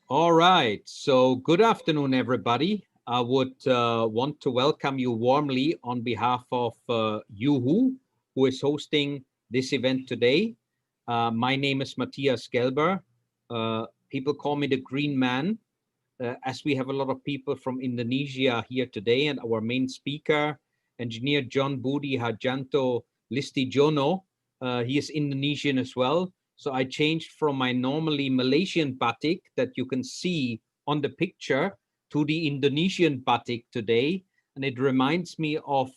All right, so good afternoon, everybody. I would want to welcome you warmly on behalf of uHoo, who is hosting this event today. My name is Matthias Gelber. People call me the Green Man, as we have a lot of people from Indonesia here today, and our main speaker, engineer John Budi Harjanto Listijono. He is Indonesian as well. So I changed from my normally Malaysian batik that you can see on the picture to the Indonesian batik today. And it reminds me of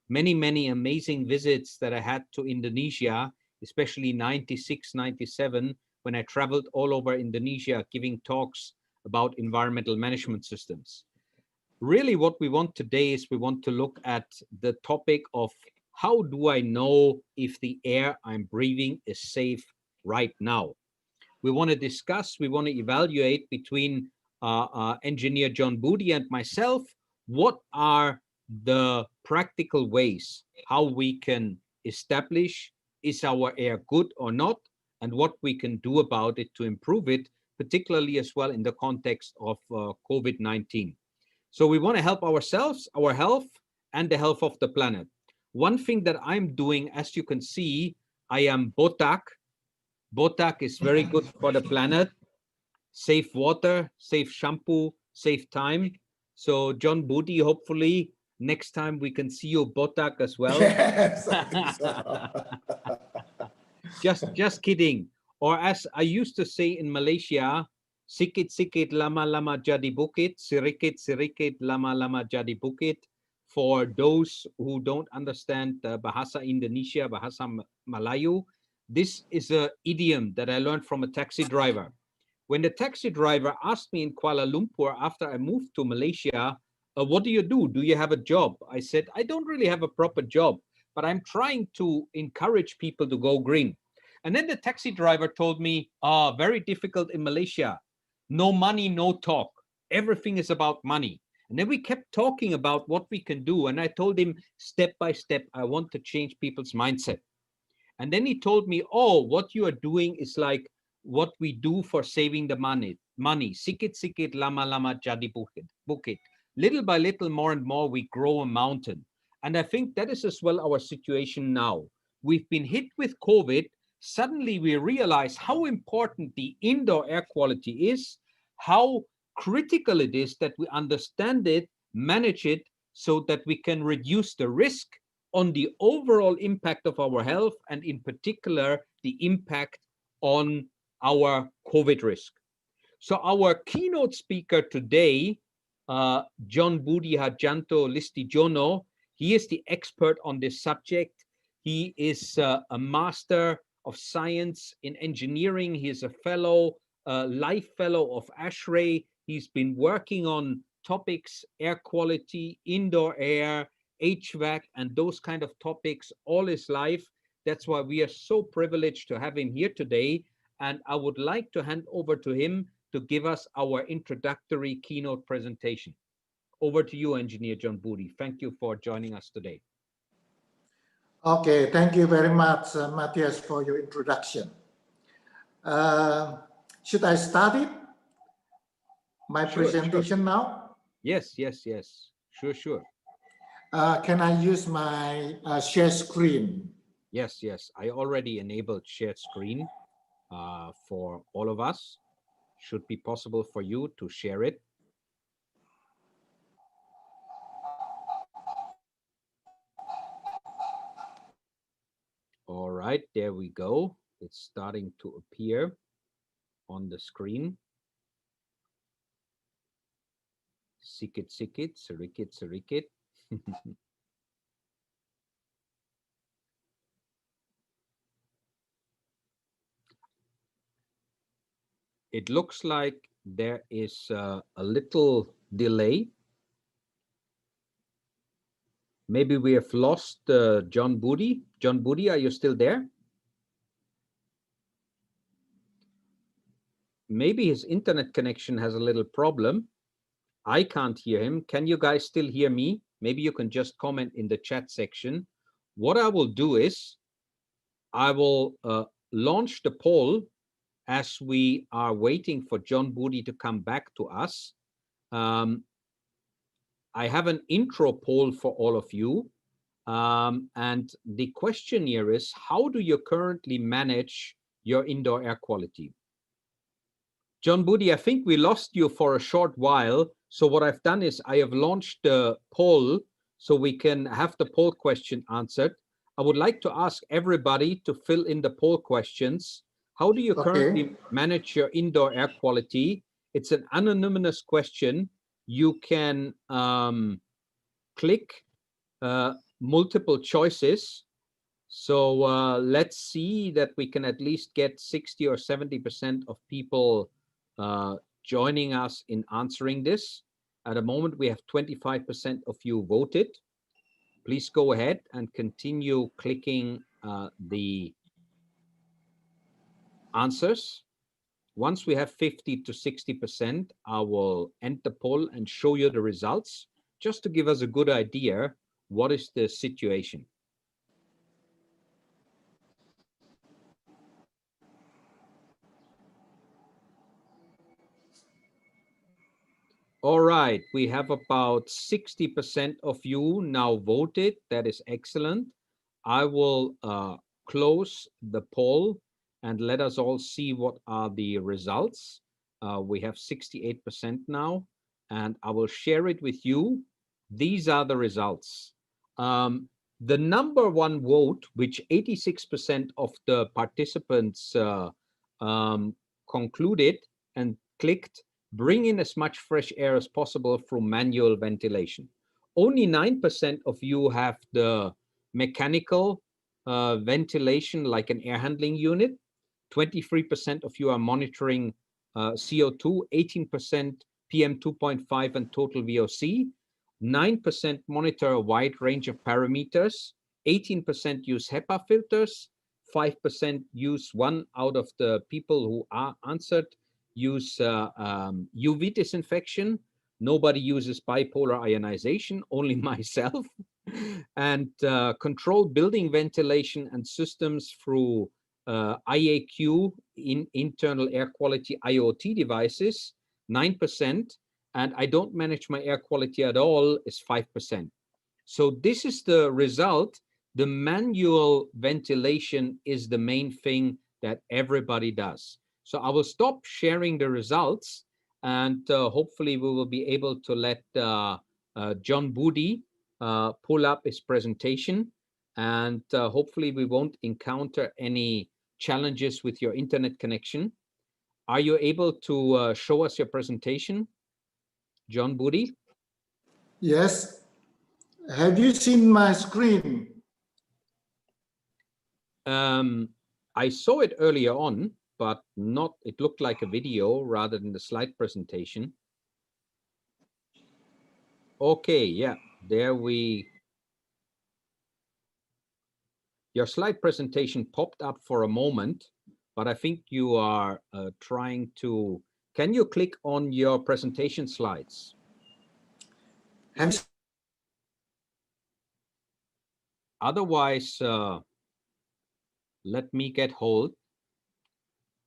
many, many amazing visits that I had to Indonesia, especially 96, 97, when I traveled all over Indonesia giving talks about environmental management systems. Really what we want today is we want to look at the topic of how do I know if the air I'm breathing is safe right now. We want to discuss, we want to evaluate between engineer John Budi and myself, what are the practical ways how we can establish is our air good or not, and what we can do about it to improve it, particularly as well in the context of COVID-19. So we want to help ourselves, our health, and the health of the planet. One thing that I'm doing, as you can see, I am botak. Botak is very good for the planet. Save water, save shampoo, save time. So John Budi, hopefully next time we can see you botak as well. Yes, I think so. Just kidding. Or as I used to say in Malaysia, sikit-sikit lama-lama jadi bukit, sirikit-sirikit lama-lama jadi bukit. For those who don't understand Bahasa Indonesia, Bahasa Melayu, this is an idiom that I learned from a taxi driver. When the taxi driver asked me in Kuala Lumpur after I moved to Malaysia, what do you do? Do you have a job? I said, I don't really have a proper job, but I'm trying to encourage people to go green. And then the taxi driver told me, very difficult in Malaysia. No money, no talk. Everything is about money. And then we kept talking about what we can do. And I told him, step by step, I want to change people's mindset. And then he told me, oh, what you are doing is like what we do for saving the money. Sikit-sikit, lama-lama jadi bukit. Little by little, more and more, we grow a mountain. And I think that is as well our situation now. We've been hit with COVID. Suddenly we realize how important the indoor air quality is, how critical it is that we understand it, manage it, so that we can reduce the risk on the overall impact of our health, and in particular, the impact on our COVID risk. So our keynote speaker today, John Budi Harjanto Listijono, he is the expert on this subject. He is a master of science in engineering. He is a fellow, life fellow of ASHRAE. He's been working on topics, air quality, indoor air, HVAC, and those kind of topics all his life. That's why we are so privileged to have him here today. And I would like to hand over to him to give us our introductory keynote presentation. Over to you, Engineer John Budi. Thank you for joining us today. Okay, thank you very much, Matthias, for your introduction. Should I start it? My presentation now? Yes. Sure. Can I use my share screen? Yes. I already enabled shared screen for all of us. Should be possible for you to share it. All right, there we go. It's starting to appear on the screen. Sikit, sirikit, sirikit. It looks like there is a little delay. Maybe we have lost John Budi. John Budi, are you still there? Maybe his internet connection has a little problem. I can't hear him. Can you guys still hear me? Maybe you can just comment in the chat section. What I will do is I will launch the poll, as we are waiting for John Budi to come back to us, I have an intro poll for all of you. And the question here is, how do you currently manage your indoor air quality? John Budi, I think we lost you for a short while. So what I've done is I have launched the poll so we can have the poll question answered. I would like to ask everybody to fill in the poll questions. How do you currently manage your indoor air quality? It's an anonymous question. You can click multiple choices. So let's see that we can at least get 60 or 70% of people joining us in answering this. At the moment, we have 25% of you voted. Please go ahead and continue clicking the answers. Once we have 50 to 60%, I will end the poll and show you the results, just to give us a good idea what is the situation. All right, we have about 60% of you now voted. That is excellent. I will close the poll and let us all see what are the results. We have 68% now, and I will share it with you. These are the results. The number one vote, which 86% of the participants concluded and clicked, bring in as much fresh air as possible through manual ventilation. Only 9% of you have the mechanical ventilation like an air handling unit. 23% of you are monitoring CO2, 18% PM 2.5 and total VOC. 9% monitor a wide range of parameters. 18% use HEPA filters. 5% use one out of the people who are answered use UV disinfection. Nobody uses bipolar ionization, only myself. And control building ventilation and systems through IAQ, internal air quality IoT devices, 9%. And I don't manage my air quality at all is 5%. So this is the result. The manual ventilation is the main thing that everybody does. So I will stop sharing the results, and hopefully we will be able to let John Budi pull up his presentation, and hopefully we won't encounter any challenges with your internet connection. Are you able to show us your presentation, John Budi? Yes. Have you seen my screen? I saw it earlier on, but not, it looked like a video rather than the slide presentation. Okay, yeah, there your slide presentation popped up for a moment, but I think you are trying to, can you click on your presentation slides? Otherwise, let me get hold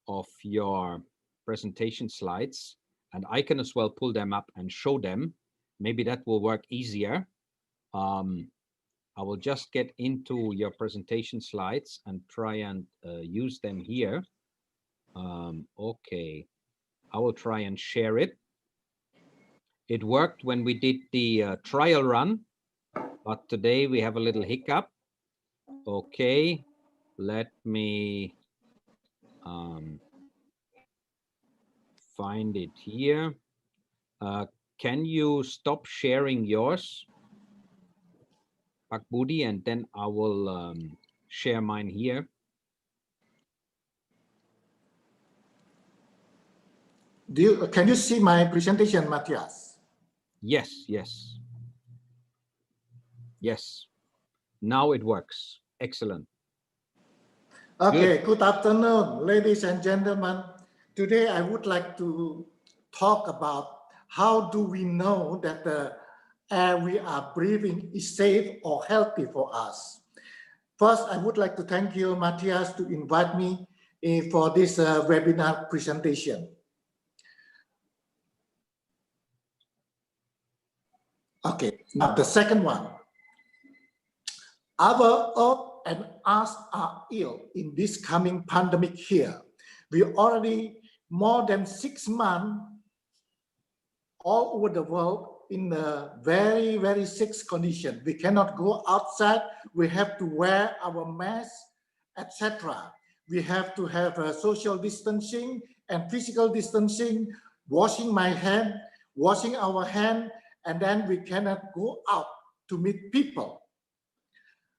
of your presentation slides, and I can as well pull them up and show them. Maybe that will work easier. I will just get into your presentation slides and try and use them here. Okay, I will try and share it. It worked when we did the trial run, but today we have a little hiccup. Okay, let me find it here. Can you stop sharing yours, Pak Budi, and then I will share mine here. Can you see my presentation, Matthias? Yes, yes. Yes. Now it works. Excellent. Okay, good afternoon, ladies and gentlemen. Today I would like to talk about how do we know that the air we are breathing is safe or healthy for us. First, I would like to thank you, Matthias, to invite me for this webinar presentation. Okay, now the second one. Our Earth and us are ill in this coming pandemic here. We already more than 6 months all over the world in a very, very sick condition. We cannot go outside. We have to wear our mask, etc. We have to have social distancing and physical distancing, washing our hand, and then we cannot go out to meet people.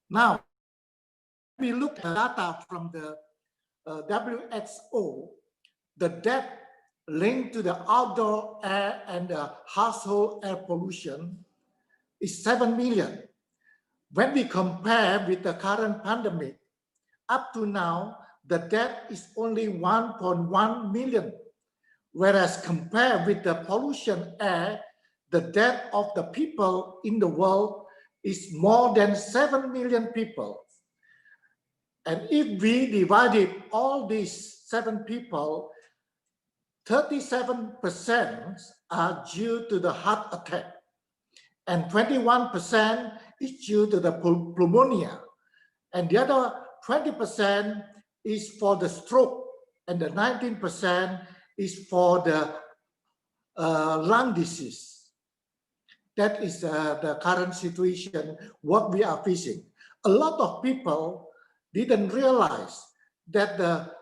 Now, we look at data from the WHO, the death linked to the outdoor air and the household air pollution is 7 million. When we compare with the current pandemic, up to now, the death is only 1.1 million. Whereas compared with the pollution air, the death of the people in the world is more than 7 million people. And if we divided all these 7 people, 37% are due to the heart attack, and 21% is due to the pneumonia, and the other 20% is for the stroke, and the 19% is for the lung disease. That is the current situation, what we are facing. A lot of people didn't realize that the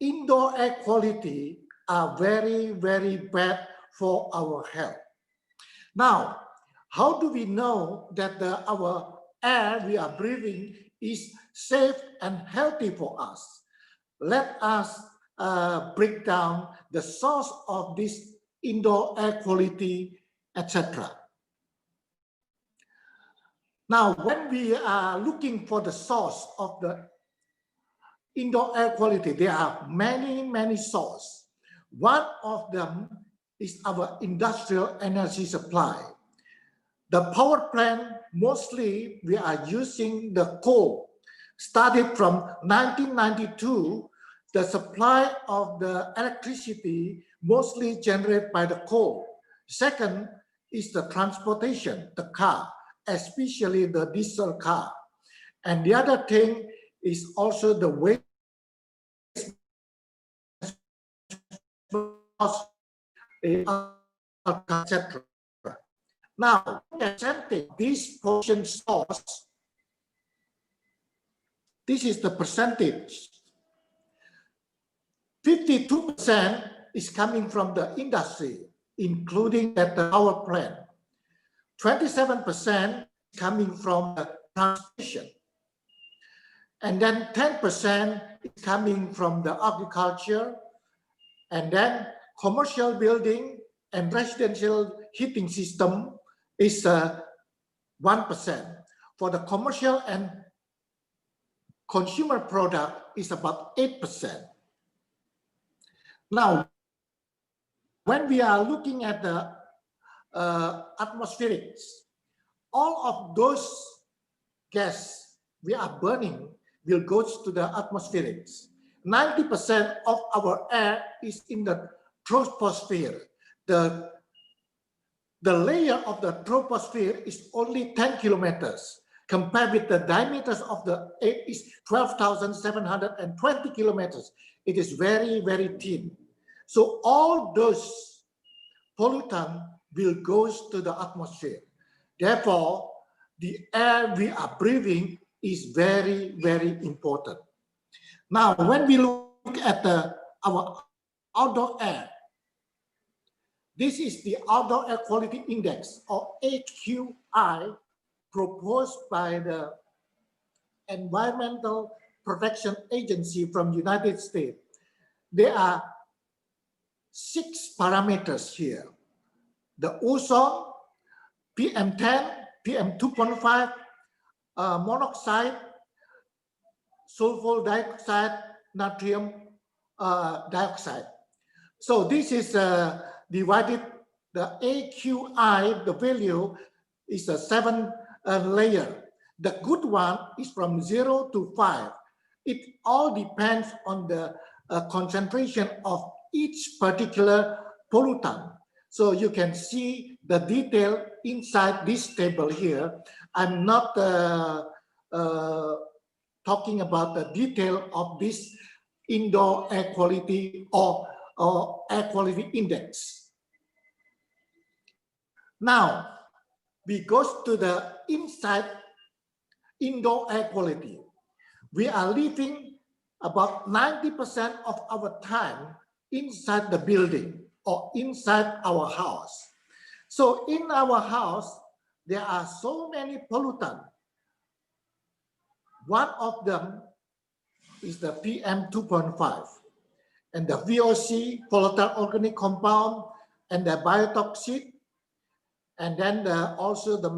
indoor air quality are very, very bad for our health. Now, how do we know that our air we are breathing is safe and healthy for us? Let us break down the source of this indoor air quality, etc. Now, when we are looking for the source of the indoor air quality, there are many, many sources. One of them is our industrial energy supply. The power plant, mostly we are using the coal. Started from 1992, the supply of the electricity mostly generated by the coal. Second is the transportation, the car, especially the diesel car. And the other thing is also the waste, etc. Now, this pollution source, this is the percentage. 52% is coming from the industry, including at the power plant. 27% coming from the transportation. And then 10% is coming from the agriculture, and then commercial building and residential heating system is 1%. For the commercial and consumer product is about 8%. Now, when we are looking at the atmospherics, all of those gas we are burning will go to the atmospherics. 90% of our air is in the troposphere. The layer of the troposphere is only 10 kilometers. Compared with the diameters of the air is 12,720 kilometers. It is very, very thin. So all those pollutants will go to the atmosphere. Therefore, the air we are breathing is very, very important. Now, when we look at our outdoor air, this is the Outdoor Air Quality Index, or AQI, proposed by the Environmental Protection Agency from United States. There are 6 parameters here. The ozone, PM10, PM2.5, monoxide, sulfur dioxide, natrium dioxide. So this is divided, the AQI, the value is a 7 layer. The good one is from 0 to 5. It all depends on the concentration of each particular pollutant. So you can see the detail inside this table here. I'm not talking about the detail of this indoor air quality or air quality index. Now, we go to the inside indoor air quality. We are living about 90% of our time inside the building or inside our house. So in our house, there are so many pollutants. One of them is the PM 2.5 and the VOC, volatile organic compound, and the biotoxic, and then also the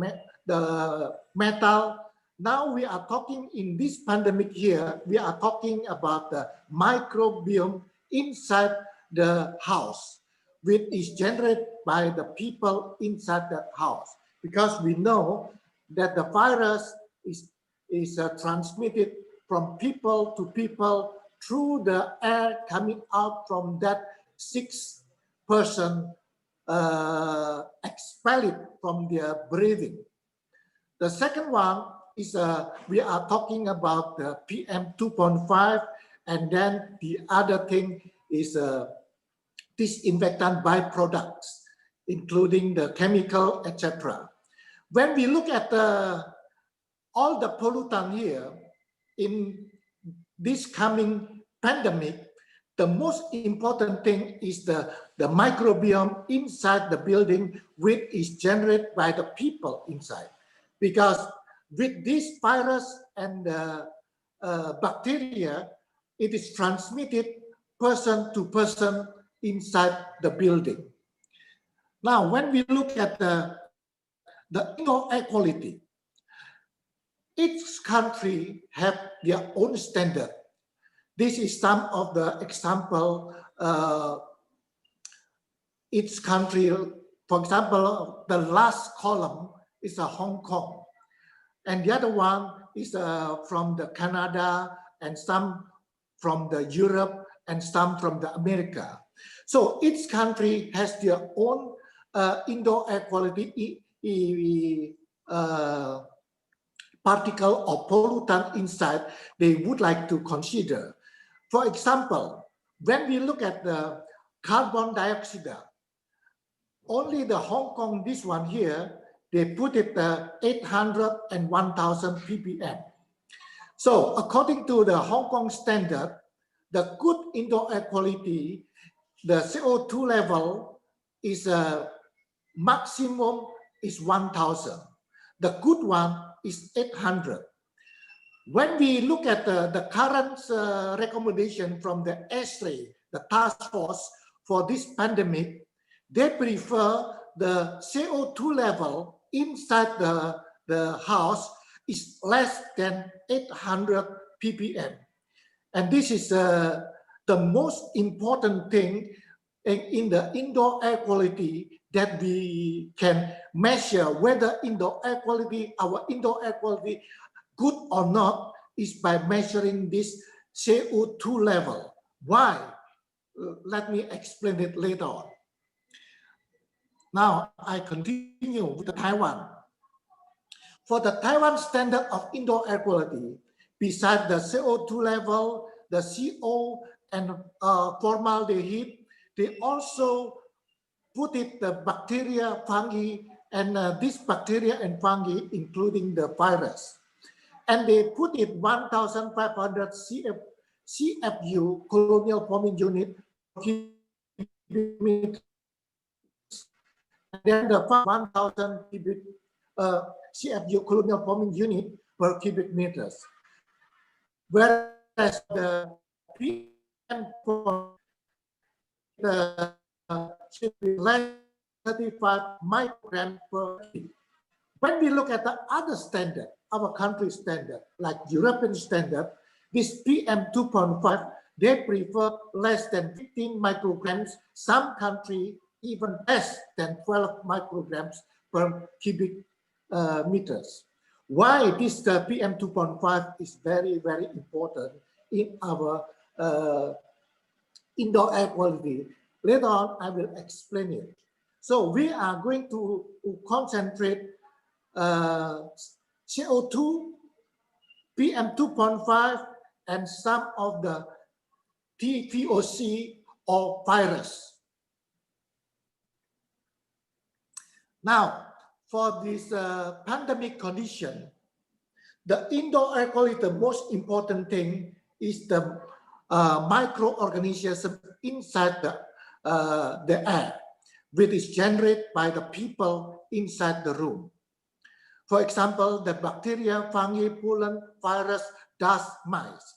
metal. Now we are talking in this pandemic here, we are talking about the microbiome inside the house, which is generated by the people inside that house. Because we know that the virus is transmitted from people to people through the air coming out from that 6 person expelled from their breathing. The second one is we are talking about the PM 2.5, and then the other thing is disinfectant byproducts, including the chemical, etc. When we look at all the pollutant here in this coming pandemic, the most important thing is the microbiome inside the building, which is generated by the people inside. Because with this virus and bacteria, it is transmitted person to person inside the building. Now, when we look at the indoor air quality, each country have their own standard. This is some of the example. Each country, for example, the last column is Hong Kong, and the other one is from the Canada, and some from the Europe, and some from the America. So each country has their own indoor air quality particle or pollutant inside they would like to consider. For example, when we look at the carbon dioxide, only the Hong Kong, this one here, they put it 800 and 1000 ppm. So according to the Hong Kong standard, the good indoor air quality, the CO2 level is maximum is 1000. The good one is 800. When we look at the current recommendation from the ASHRAE, the task force for this pandemic, they prefer the CO2 level inside the house is less than 800 ppm. And this is the most important thing in the indoor air quality, that we can measure whether our indoor air quality good or not, is by measuring this CO2 level. Why? Let me explain it later on. Now I continue with the Taiwan. For the Taiwan standard of indoor air quality, besides the CO2 level, the CO and formaldehyde, they also put it the bacteria, fungi, and this bacteria and fungi, including the virus. And they put it 1,500 CFU, colonial forming unit, per cubic meter. And then the 1,000 CFU, colonial forming unit, per cubic meters. Whereas the PM should be less 35 micrograms per cubic. When we look at the other standard, our country standard, like European standard, this PM 2.5, they prefer less than 15 micrograms. Some country even less than 12 micrograms per cubic meters. Why this PM 2.5 is very, very important in our indoor air quality. Later on, I will explain it. So we are going to concentrate CO2, PM2.5, and some of the VOC or virus. Now, for this pandemic condition, the indoor air quality, the most important thing is the microorganisms inside the air, which is generated by the people inside the room. For example, the bacteria, fungi, pollen, virus, dust, mice.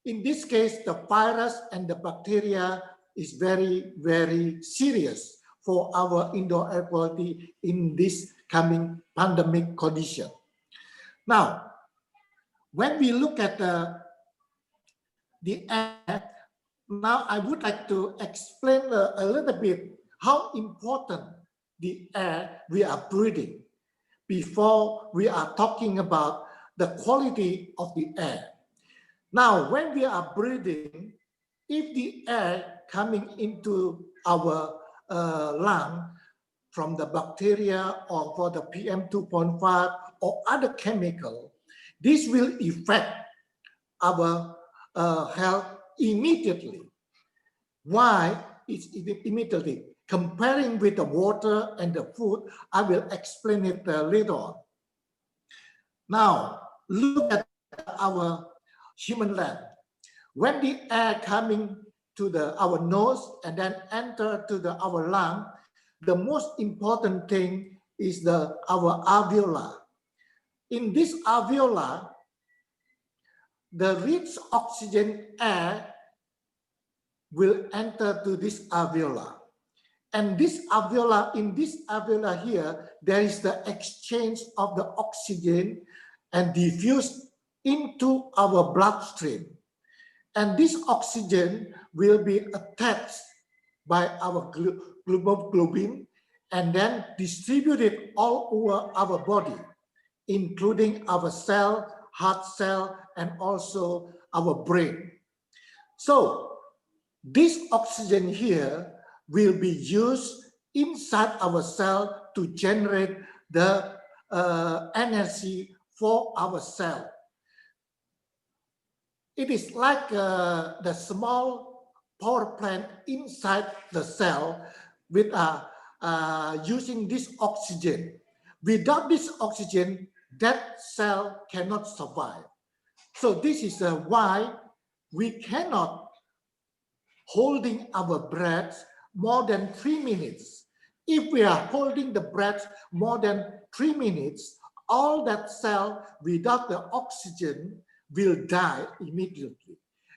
In this case, the virus and the bacteria is very, very serious for our indoor air quality in this coming pandemic condition. Now, when we look at the air, now I would like to explain a little bit how important the air we are breathing before we are talking about the quality of the air. Now, when we are breathing, if the air coming into our lung from the bacteria or for the PM2.5 or other chemical, this will affect our health immediately. Why? It's immediately. Comparing with the water and the food, I will explain it later on. Now, look at our human lung. When the air coming to our nose and then enter to our lung, the most important thing is our alveoli. In this alveoli, the rich oxygen air will enter to this alveoli. And this alveoli, in this alveoli here, there is the exchange of the oxygen and diffused into our bloodstream. And this oxygen will be attached by our globin and then distributed all over our body, including our cell, heart cell, and also our brain. So this oxygen here will be used inside our cell to generate the energy for our cell. It is like the small power plant inside the cell with using this oxygen. Without this oxygen, that cell cannot survive. So this is why we cannot holding our breath more than 3 minutes. If we are holding the breath more than 3 minutes, all that cell without the oxygen will die immediately.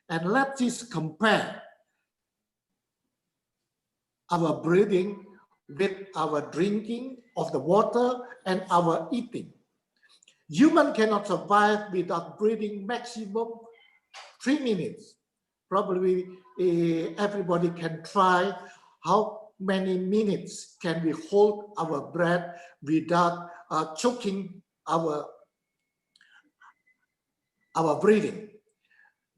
And let's just compare our breathing with our drinking of the water and our eating. Human cannot survive without breathing maximum 3 minutes. Probably everybody can try how many minutes can we hold our breath without choking our breathing.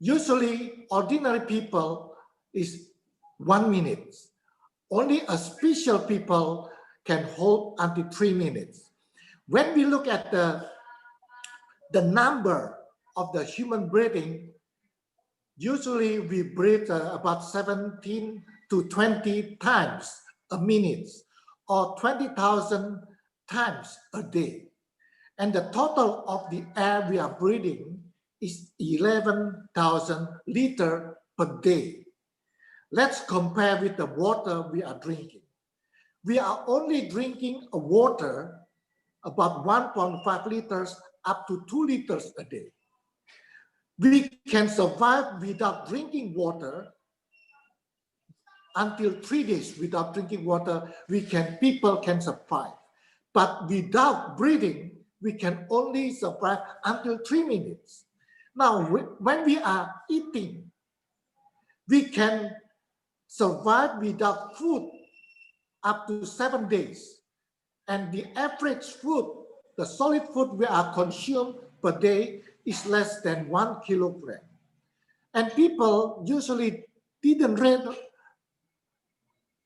Usually, ordinary people is 1 minute. Only a special people can hold until 3 minutes. When we look at the number of the human breathing, usually we breathe about 17 to 20 times a minute or 20,000 times a day. And the total of the air we are breathing is 11,000 liters per day. Let's compare with the water we are drinking. We are only drinking a water about 1.5 liters up to 2 liters a day. We can survive without drinking water until 3 days. Without drinking water, people can survive. But without breathing, we can only survive until 3 minutes. Now, when we are eating, we can survive without food up to 7 days. And the average food, the solid food we are consumed per day is less than 1 kilogram. And people usually didn't read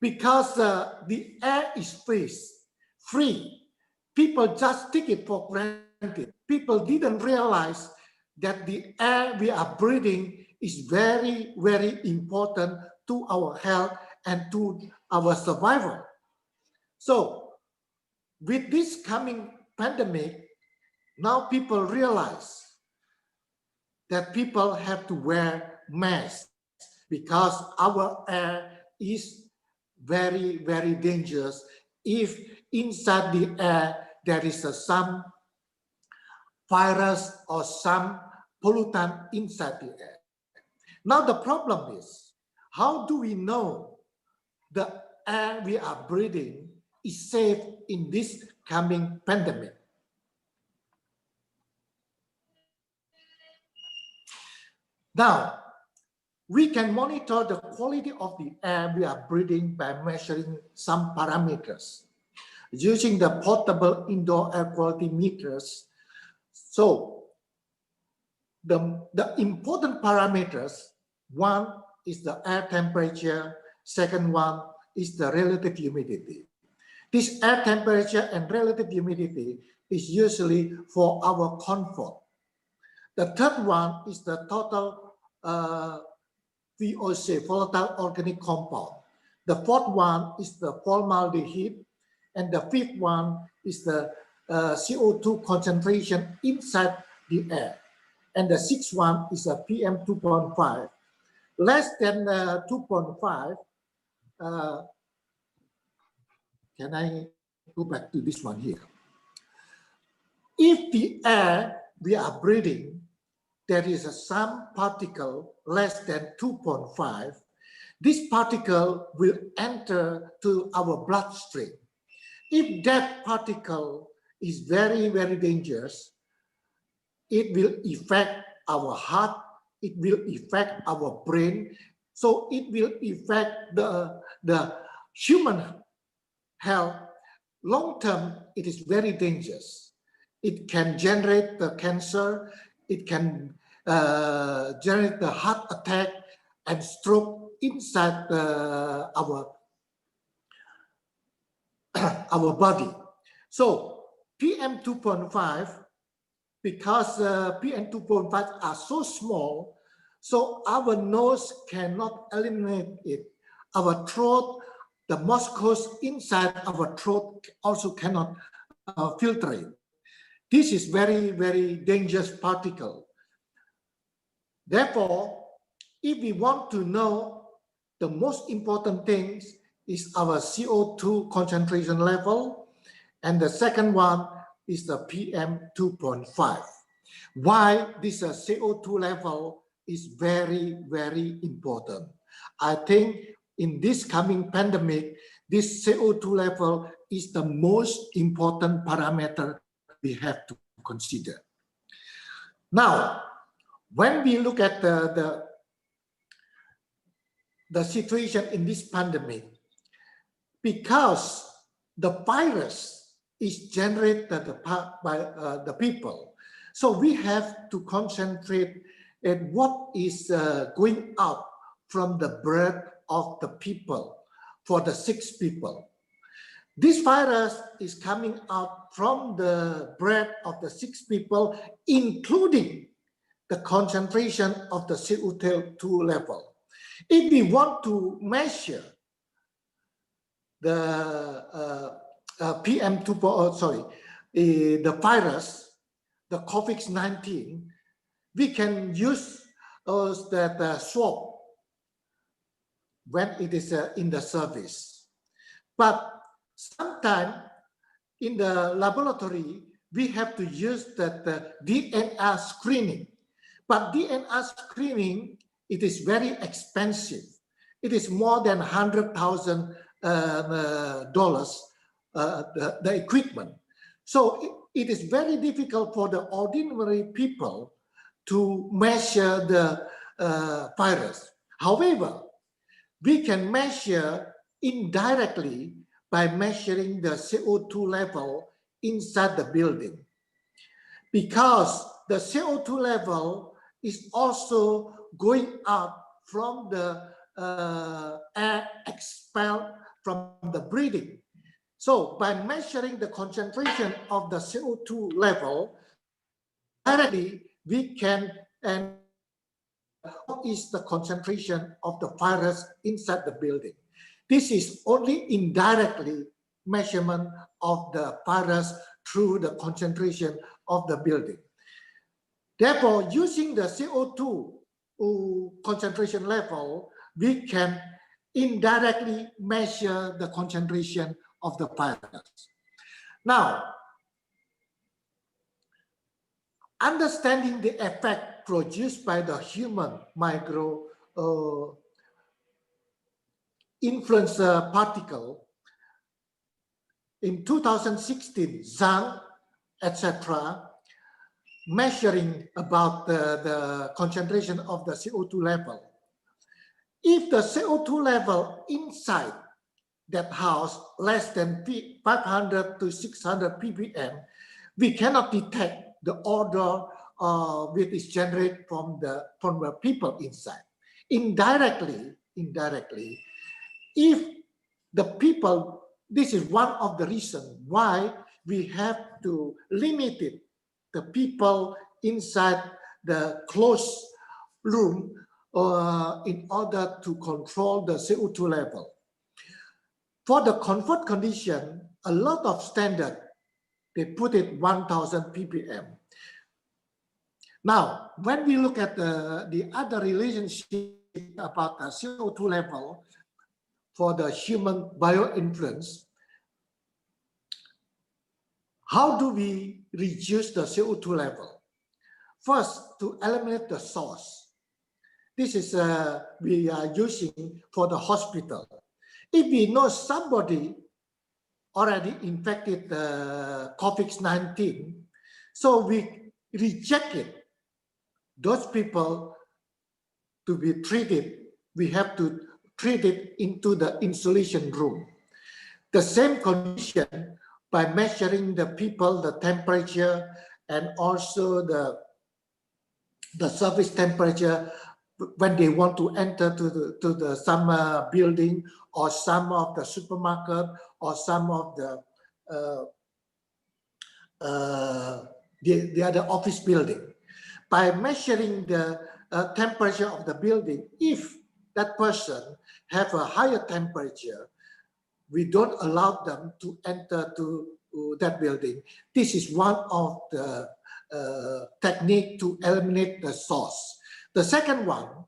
because the air is free. People just take it for granted. People didn't realize that the air we are breathing is very, very important to our health and to our survival. So with this coming pandemic, now people realize that people have to wear masks because our air is very, very dangerous if inside the air there is some virus or some pollutant inside the air. Now the problem is, how do we know the air we are breathing is safe in this coming pandemic? Now, we can monitor the quality of the air we are breathing by measuring some parameters using the portable indoor air quality meters. So the important parameters, one is the air temperature, second one is the relative humidity. This air temperature and relative humidity is usually for our comfort. The third one is the total VOC, volatile organic compound. The fourth one is the formaldehyde, and the fifth one is the CO2 concentration inside the air. And the sixth one is a PM 2.5. Less than 2.5, can I go back to this one here? If the air we are breathing, there is some particle less than 2.5, this particle will enter to our bloodstream. If that particle is very, very dangerous, it will affect our heart, it will affect our brain, so it will affect the human health. Long term, it is very dangerous. It can generate the cancer, it can generate the heart attack and stroke inside our body. So PM 2.5, because PM 2.5 are so small, so our nose cannot eliminate it. Our throat, the mucus inside our throat also cannot filter it. This is very, very dangerous particle. Therefore, if we want to know, the most important things is our CO2 concentration level, and the second one is the PM 2.5. Why this CO2 level is very, very important. I think in this coming pandemic, this CO2 level is the most important parameter we have to consider. Now, when we look at the situation in this pandemic, because the virus is generated by the people, so we have to concentrate at what is going out from the breath of the people for the sick people. This virus is coming out from the breath of the sick people, including the concentration of the CO2 level. If we want to measure the PM 2.0, the virus, the COVID-19, we can use that swab when it is in the service. But sometimes in the laboratory, we have to use that DNA screening. But DNA screening, it is very expensive. It is more than $100,000 the equipment. So it is very difficult for the ordinary people to measure the virus. However, we can measure indirectly by measuring the CO2 level inside the building. Because the CO2 level is also going out from the air expelled from the breathing. So by measuring the concentration of the CO2 level, directly we can and what is the concentration of the virus inside the building. This is only indirectly measurement of the virus through the concentration of the building. Therefore, using the CO2 concentration level, we can indirectly measure the concentration of the virus. Now, understanding the effect produced by the human micro influencer particle, in 2016, Zhang, etc., measuring about the concentration of the CO2 level. If the CO2 level inside that house less than 500 to 600 ppm, we cannot detect the odor which is generated from the people inside. Indirectly, if the people, this is one of the reasons why we have to limit it, the people inside the closed room in order to control the CO2 level. For the comfort condition, a lot of standard, they put it 1000 ppm. Now, when we look at the other relationship about the CO2 level for the human bioinfluence, how do we reduce the CO2 level? First, to eliminate the source. This is we are using for the hospital. If we know somebody already infected COVID-19, so we rejected those people to be treated. We have to treat it into the isolation room. The same condition by measuring the people, the temperature, and also the surface temperature when they want to enter to the some building or some of the supermarket or some of the other office building. By measuring the temperature of the building, if that person have a higher temperature, we don't allow them to enter to that building. This is one of the technique to eliminate the source. The second one,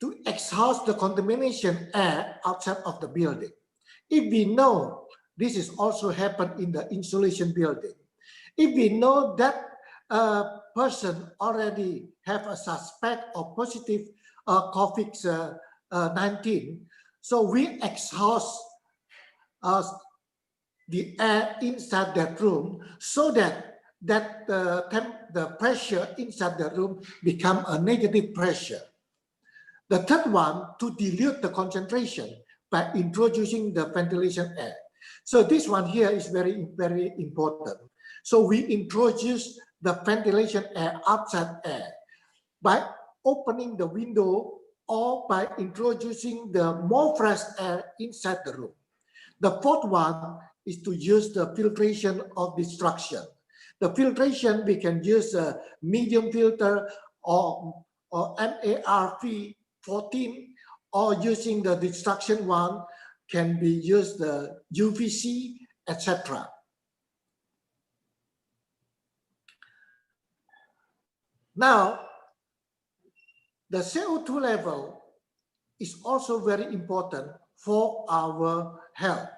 to exhaust the contamination air outside of the building. If we know this is also happened in the insulation building, if we know that person already have a suspect or positive COVID-19, so we exhaust the air inside that room so that the pressure inside the room become a negative pressure. The third one, to dilute the concentration by introducing the ventilation air. So this one here is very, very important. So we introduce the ventilation air, outside air, by opening the window or by introducing the more fresh air inside the room. The fourth one is to use the filtration of destruction. The filtration, we can use a medium filter or MARV 14, or using the destruction one can be used the UVC, etc. Now, the CO2 level is also very important for our health.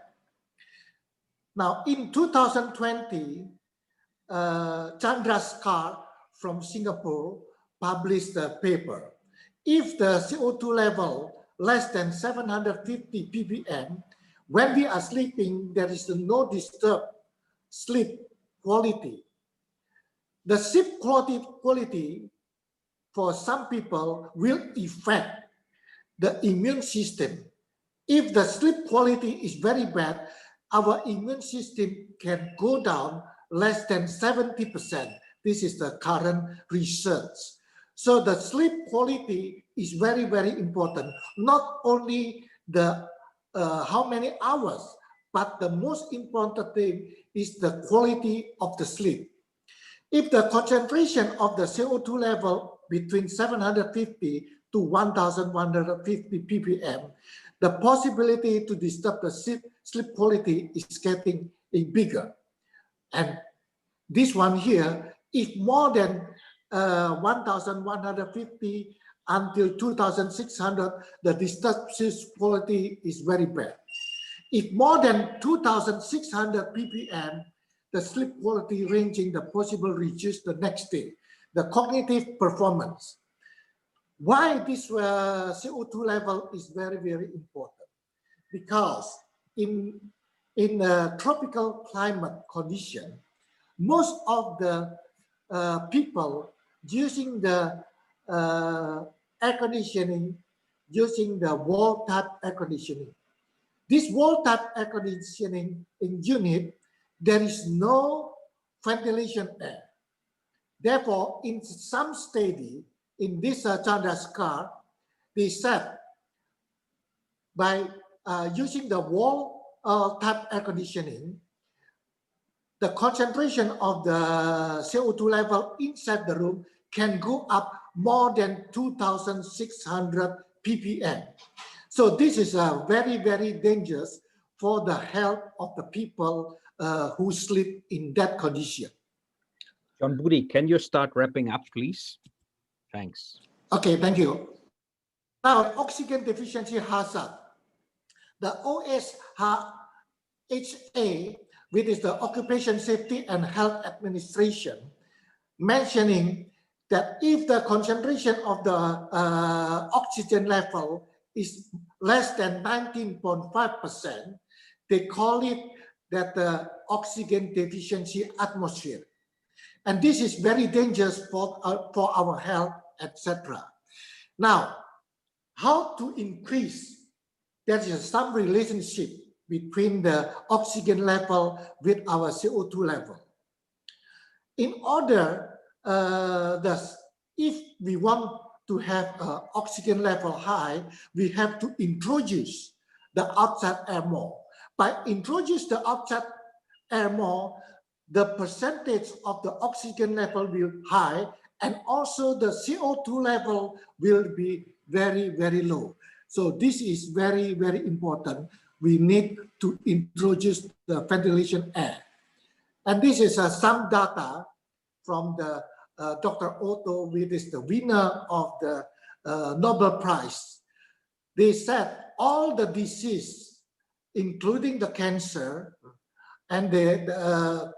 Now, in 2020, Chandraskar from Singapore published a paper. If the CO2 level less than 750 ppm, when we are sleeping, there is no disturbed sleep quality. The sleep quality for some people will affect the immune system. If the sleep quality is very bad, our immune system can go down less than 70%. This is the current research. So the sleep quality is very, very important. Not only the how many hours, but the most important thing is the quality of the sleep. If the concentration of the CO2 level between 750 to 1150 ppm, the possibility to disturb the sleep quality is getting bigger. And this one here, if more than 1150 until 2600, the disturbed sleep quality is very bad. If more than 2600 ppm, the sleep quality ranging the possible reduce the next day, the cognitive performance. Why this CO2 level is very, very important? Because in a tropical climate condition, most of the people using the air conditioning, using the wall type air conditioning. This wall type air conditioning in unit, there is no ventilation air. Therefore, in some study, in this Chandra's car, they said by using the wall type air conditioning, the concentration of the CO2 level inside the room can go up more than 2,600 ppm. So this is very, very dangerous for the health of the people who sleep in that condition. John Budi, can you start wrapping up, please? Thanks. Okay, thank you. Now, oxygen deficiency hazard. The ASHRAE, which is the Occupation Safety and Health Administration, mentioning that if the concentration of the oxygen level is less than 19.5%, they call it that the oxygen deficiency atmosphere. And this is very dangerous for our health, etc. Now, how to increase? There is some relationship between the oxygen level with our CO2 level. In order, if we want to have oxygen level high, we have to introduce the outside air more. By introduce the outside air more, the percentage of the oxygen level will high, and also the CO2 level will be very, very low. So this is very, very important. We need to introduce the ventilation air. And this is some data from the Dr. Otto, which is the winner of the Nobel Prize. They said all the disease, including the cancer and the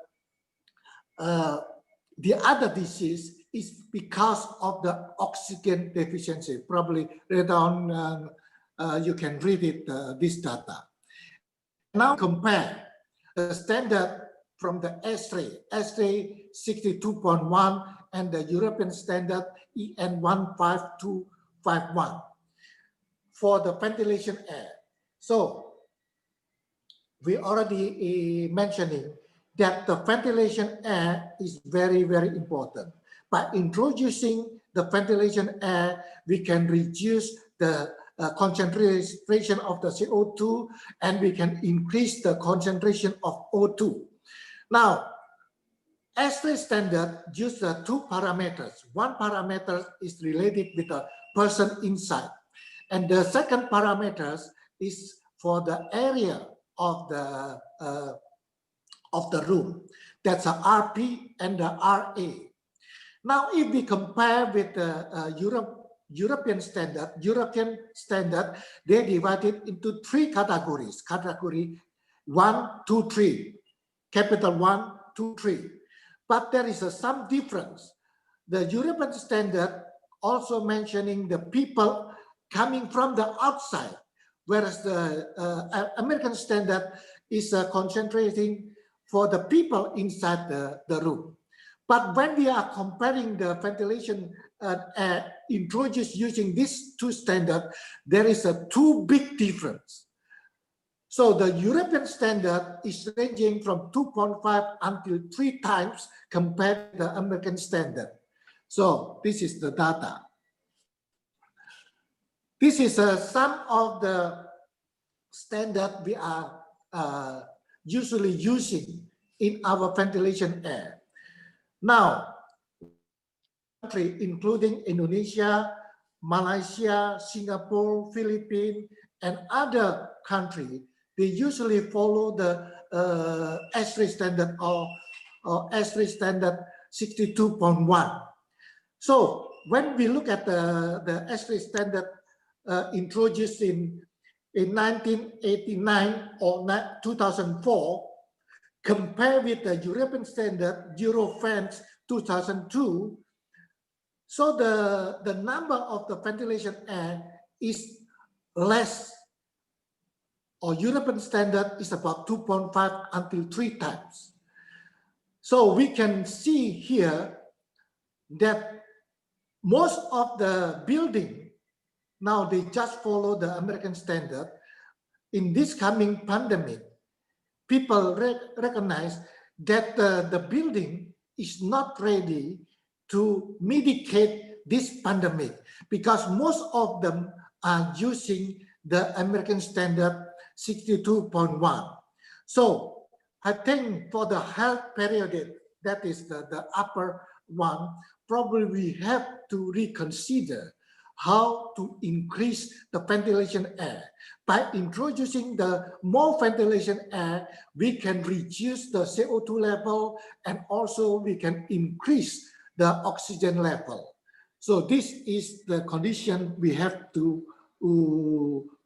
other disease, is because of the oxygen deficiency. Probably later on you can read it, this data. Now compare the standard from the ASHRAE 62.1 and the European standard EN 15251 for the ventilation air. So we already mentioning that the ventilation air is very, very important. By introducing the ventilation air, we can reduce the concentration of the CO2, and we can increase the concentration of O2. Now, ASHRAE standard uses two parameters. One parameter is related with the person inside, and the second parameter is for the area of the room. That's a RP and the RA. Now, if we compare with the European standard, they divided into three categories. Category 1, 2, 3. Capital 1, 2, 3. But there is some difference. The European standard also mentioning the people coming from the outside, whereas the American standard is concentrating for the people inside the room. But when we are comparing the ventilation introduced using these two standards, there is a two big difference. So the European standard is ranging from 2.5 until 3 times compared to the American standard. So this is the data. This is some of the standard we are usually using in our ventilation air. Now, countries including Indonesia, Malaysia, Singapore, Philippines, and other countries, they usually follow the ASHRAE standard or ASHRAE standard 62.1. So when we look at the ASHRAE standard introduced in 1989 or 2004, compared with the European standard Eurofans 2002, so the number of the ventilation air is less, or European standard is about 2.5 until 3 times. So we can see here that most of the building, now they just follow the American standard. In this coming pandemic, people recognize that the building is not ready to mitigate this pandemic because most of them are using the American standard 62.1. So I think for the health period, that is the upper one, probably we have to reconsider how to increase the ventilation air. By introducing the more ventilation air, we can reduce the CO2 level and also we can increase the oxygen level. So this is the condition we have to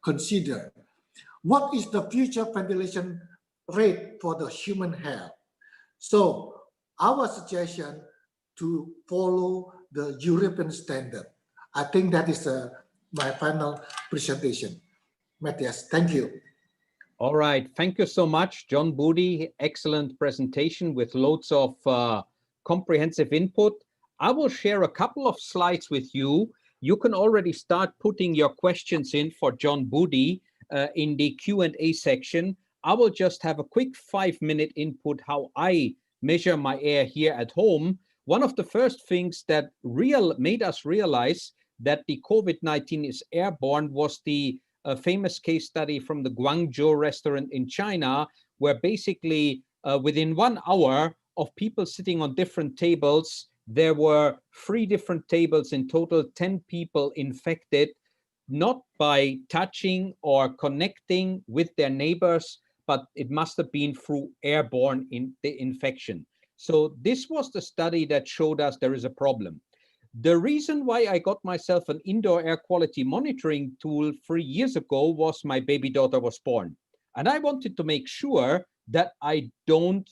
consider. What is the future ventilation rate for the human health? So our suggestion to follow the European standard. I think that is my final presentation. Matthias, thank you. All right, thank you so much, John Budi. Excellent presentation with loads of comprehensive input. I will share a couple of slides with you. You can already start putting your questions in for John Budi in the Q&A section. I will just have a quick 5-minute input how I measure my air here at home. One of the first things that made us realize that the COVID-19 is airborne was the famous case study from the Guangzhou restaurant in China, where basically within 1 hour of people sitting on different tables, there were 3 different tables, in total 10 people infected, not by touching or connecting with their neighbors, but it must have been through airborne infection. So this was the study that showed us there is a problem. The reason why I got myself an indoor air quality monitoring tool 3 years ago was my baby daughter was born. And I wanted to make sure that I don't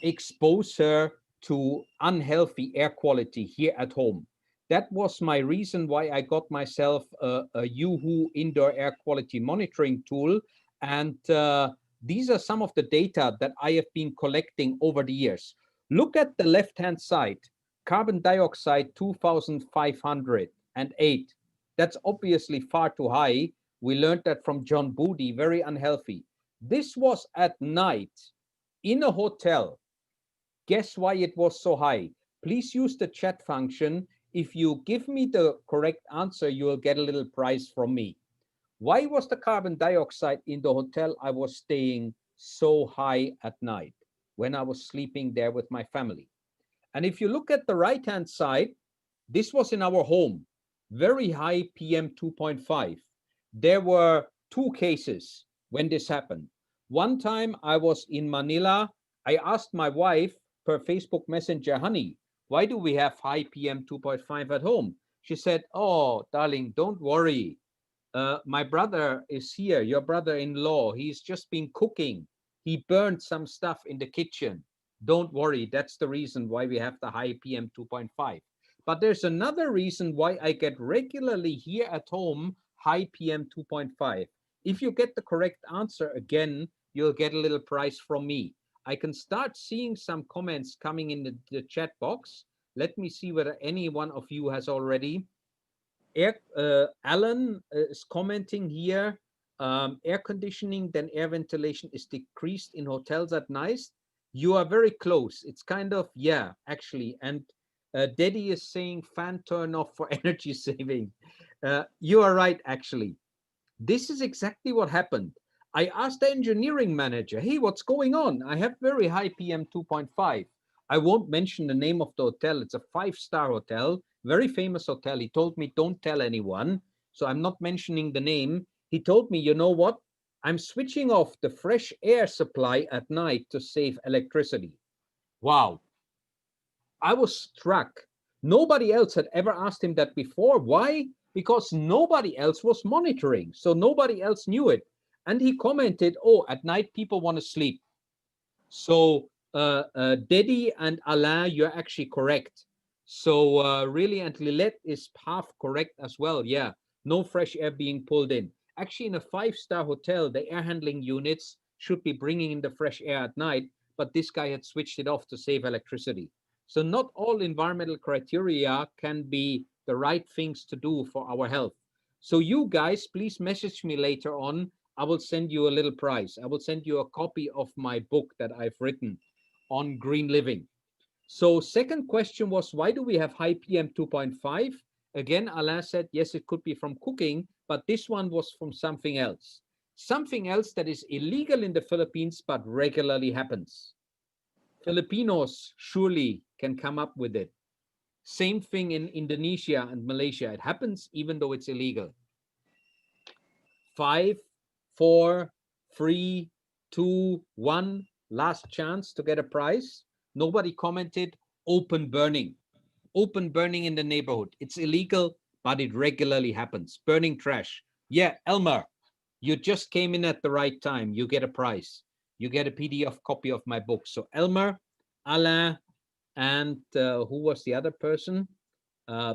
expose her to unhealthy air quality here at home. That was my reason why I got myself a uHoo indoor air quality monitoring tool. And these are some of the data that I have been collecting over the years. Look at the left-hand side. Carbon dioxide 2,508. That's obviously far too high. We learned that from John Budi, very unhealthy. This was at night in a hotel. Guess why it was so high? Please use the chat function. If you give me the correct answer, you will get a little prize from me. Why was the carbon dioxide in the hotel I was staying so high at night when I was sleeping there with my family? And if you look at the right-hand side, this was in our home, very high PM 2.5. There were 2 cases when this happened. One time I was in Manila. I asked my wife per Facebook Messenger, honey, why do we have high PM 2.5 at home? She said, oh, darling, don't worry. My brother is here, your brother-in-law. He's just been cooking. He burned some stuff in the kitchen. Don't worry, that's the reason why we have the high PM 2.5. But there's another reason why I get regularly here at home high PM 2.5. If you get the correct answer again, you'll get a little prize from me. I can start seeing some comments coming in the chat box. Let me see whether any one of you has already. Alan is commenting here. Air conditioning, then air ventilation is decreased in hotels at night. You are very close. It's kind of, yeah, actually. And Daddy is saying fan turn off for energy saving. You are right, actually. This is exactly what happened. I asked the engineering manager, hey, what's going on? I have very high PM 2.5. I won't mention the name of the hotel. It's a 5-star hotel, very famous hotel. He told me, don't tell anyone. So I'm not mentioning the name. He told me, you know what? I'm switching off the fresh air supply at night to save electricity. Wow. I was struck. Nobody else had ever asked him that before. Why? Because nobody else was monitoring. So nobody else knew it. And he commented, oh, at night people want to sleep. So Dedi and Alain, you're actually correct. So really, and Lilette is half correct as well. Yeah, no fresh air being pulled in. Actually, in a 5-star hotel, the air handling units should be bringing in the fresh air at night, but this guy had switched it off to save electricity. So not all environmental criteria can be the right things to do for our health. So you guys, please message me later on. I will send you a little prize. I will send you a copy of my book that I've written on green living. So second question was, why do we have high PM 2.5? Again, Alain said, yes, it could be from cooking, but this one was from something else. Something else that is illegal in the Philippines, but regularly happens. Filipinos surely can come up with it. Same thing in Indonesia and Malaysia. It happens even though it's illegal. 5, 4, 3, 2, 1. Last chance to get a prize. Nobody commented. Open burning. Open burning in the neighborhood. It's illegal, but it regularly happens. Burning trash. Yeah, Elmer, you just came in at the right time. You get a prize. You get a PDF copy of my book. So Elmer, Alain, and who was the other person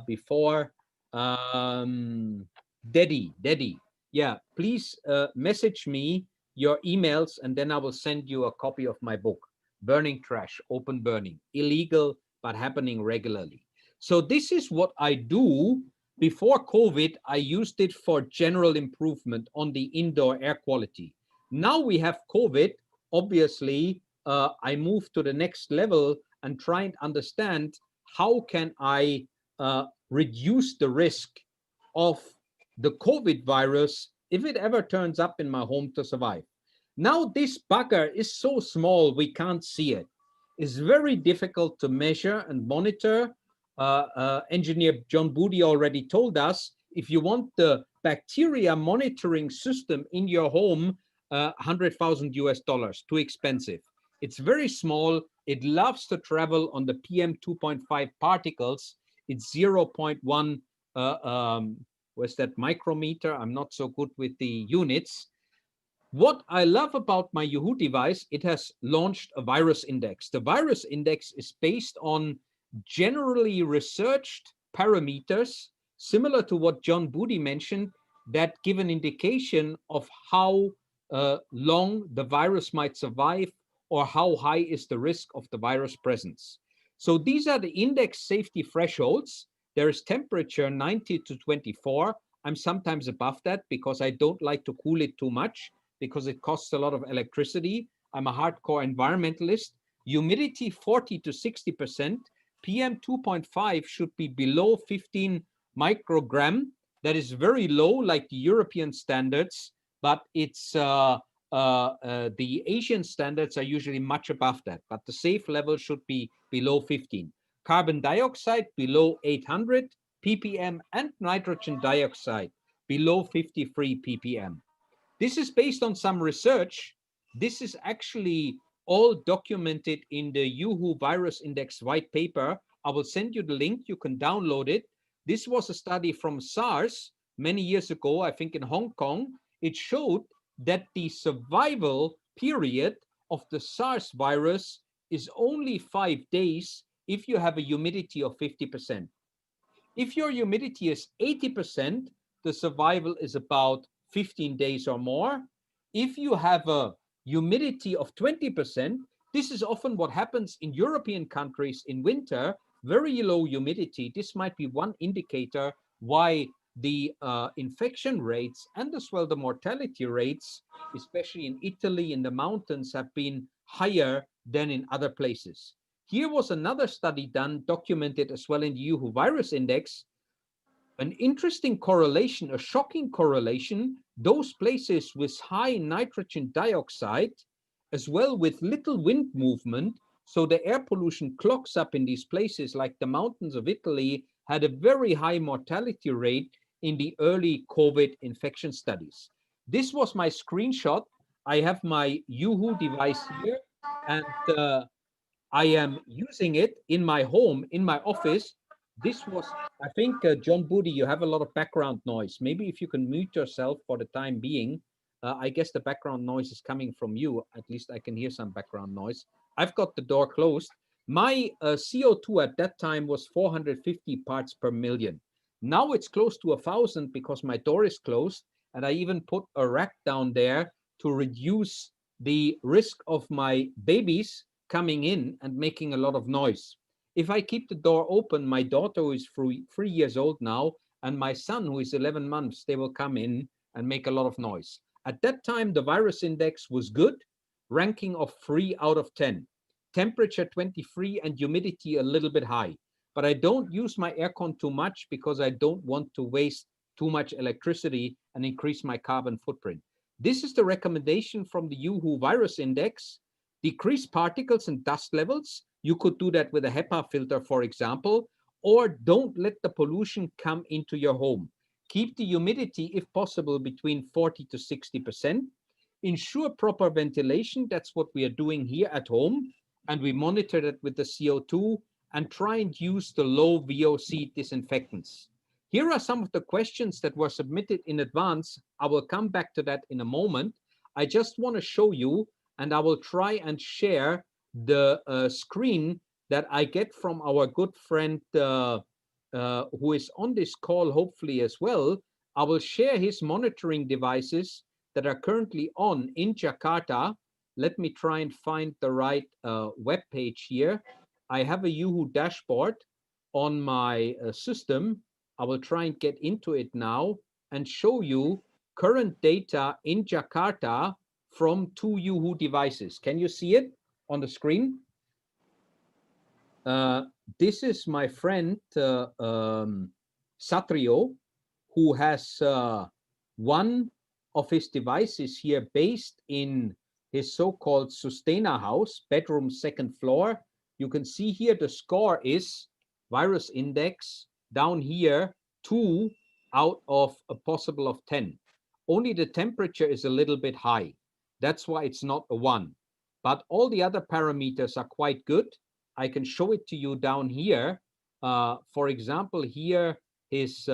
before? Dedi. Yeah, please message me your emails, and then I will send you a copy of my book, Burning Trash, Open Burning, illegal, but happening regularly. So this is what I do. Before COVID, I used it for general improvement on the indoor air quality. Now we have COVID, obviously, I move to the next level and try and understand how can I reduce the risk of the COVID virus if it ever turns up in my home to survive. Now this bugger is so small we can't see it. It's very difficult to measure and monitor. Engineer John Budi already told us, if you want the bacteria monitoring system in your home, $100,000 US, too expensive. It's very small. It loves to travel on the PM 2.5 particles. It's 0.1, what's that, micrometer? I'm not so good with the units. What I love about my uHoo device, it has launched a virus index. The virus index is based on generally researched parameters, similar to what John Budi mentioned, that give an indication of how long the virus might survive or how high is the risk of the virus presence. So these are the index safety thresholds. There is temperature 90 to 24. I'm sometimes above that because I don't like to cool it too much, because it costs a lot of electricity. I'm a hardcore environmentalist. Humidity 40 to 60%. PM 2.5 should be below 15 microgram. That is very low, like the European standards, but it's the Asian standards are usually much above that, but the safe level should be below 15. Carbon dioxide below 800 ppm and nitrogen dioxide below 53 ppm. This is based on some research. This is actually all documented in the uHoo Virus Index white paper. I will send you the link. You can download it. This was a study from SARS many years ago, I think in Hong Kong. It showed that the survival period of the SARS virus is only 5 days if you have a humidity of 50%. If your humidity is 80%, the survival is about 15 days or more. If you have a humidity of 20%, this is often what happens in European countries in winter, very low humidity. This might be one indicator why the infection rates and as well the mortality rates, especially in Italy in the mountains, have been higher than in other places. Here was another study done, documented as well in the uHoo Virus Index, an interesting correlation, a shocking correlation those places with high nitrogen dioxide, as well with little wind movement, so the air pollution clogs up in these places, like the mountains of Italy, had a very high mortality rate in the early COVID infection studies. This was my screenshot. I have my uHoo device here, and I am using it in my home, in my office. This was, I think, John Budi, you have a lot of background noise. Maybe if you can mute yourself for the time being. I guess the background noise is coming from you. At least I can hear some background noise. I've got the door closed. My CO2 at that time was 450 parts per million. Now it's close to 1,000 because my door is closed. And I even put a rack down there to reduce the risk of my babies coming in and making a lot of noise. If I keep the door open, my daughter, who is 3 years old now, and my son, who is 11 months, they will come in and make a lot of noise. At that time, the virus index was good, ranking of 3 out of 10. Temperature 23 and humidity a little bit high. But I don't use my aircon too much because I don't want to waste too much electricity and increase my carbon footprint. This is the recommendation from the uHoo virus index. Decrease particles and dust levels. You could do that with a HEPA filter, for example, or don't let the pollution come into your home. Keep the humidity, if possible, between 40 to 60%. Ensure proper ventilation. That's what we are doing here at home. And we monitor it with the CO2 and try and use the low VOC disinfectants. Here are some of the questions that were submitted in advance. I will come back to that in a moment. I just want to show you, and I will try and share the screen that I get from our good friend who is on this call, hopefully as well. I will share his monitoring devices that are currently on in Jakarta. Let me try and find the right web page here. I have a uHoo dashboard on my system. I will try and get into it now and show you current data in Jakarta from 2 uHoo devices. Can you see it on the screen? This is my friend Satrio, who has one of his devices here based in his so-called Sustainer house, bedroom 2nd floor. You can see here the score is virus index down here, 2 out of a possible of 10. Only the temperature is a little bit high. That's why it's not a 1. But all the other parameters are quite good. I can show it to you down here. For example, here his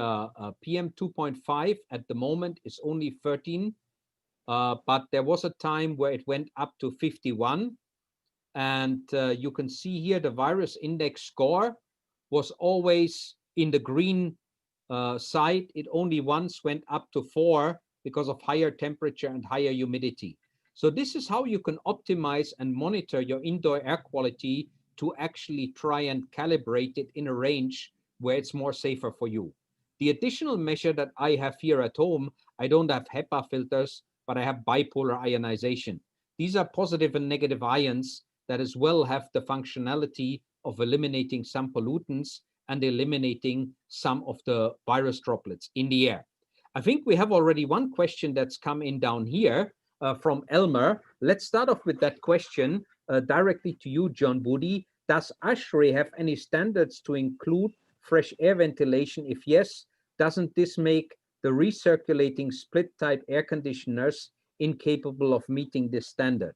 PM 2.5 at the moment is only 13. But there was a time where it went up to 51. And you can see here the virus index score was always in the green side. It only once went up to 4 because of higher temperature and higher humidity. So this is how you can optimize and monitor your indoor air quality to actually try and calibrate it in a range where it's more safer for you. The additional measure that I have here at home, I don't have HEPA filters, but I have bipolar ionization. These are positive and negative ions that as well have the functionality of eliminating some pollutants and eliminating some of the virus droplets in the air. I think we have already one question that's come in down here from Elmer. Let's start off with that question directly to you, John Budi. Does ASHRAE have any standards to include fresh air ventilation? If yes, doesn't this make the recirculating split-type air conditioners incapable of meeting this standard?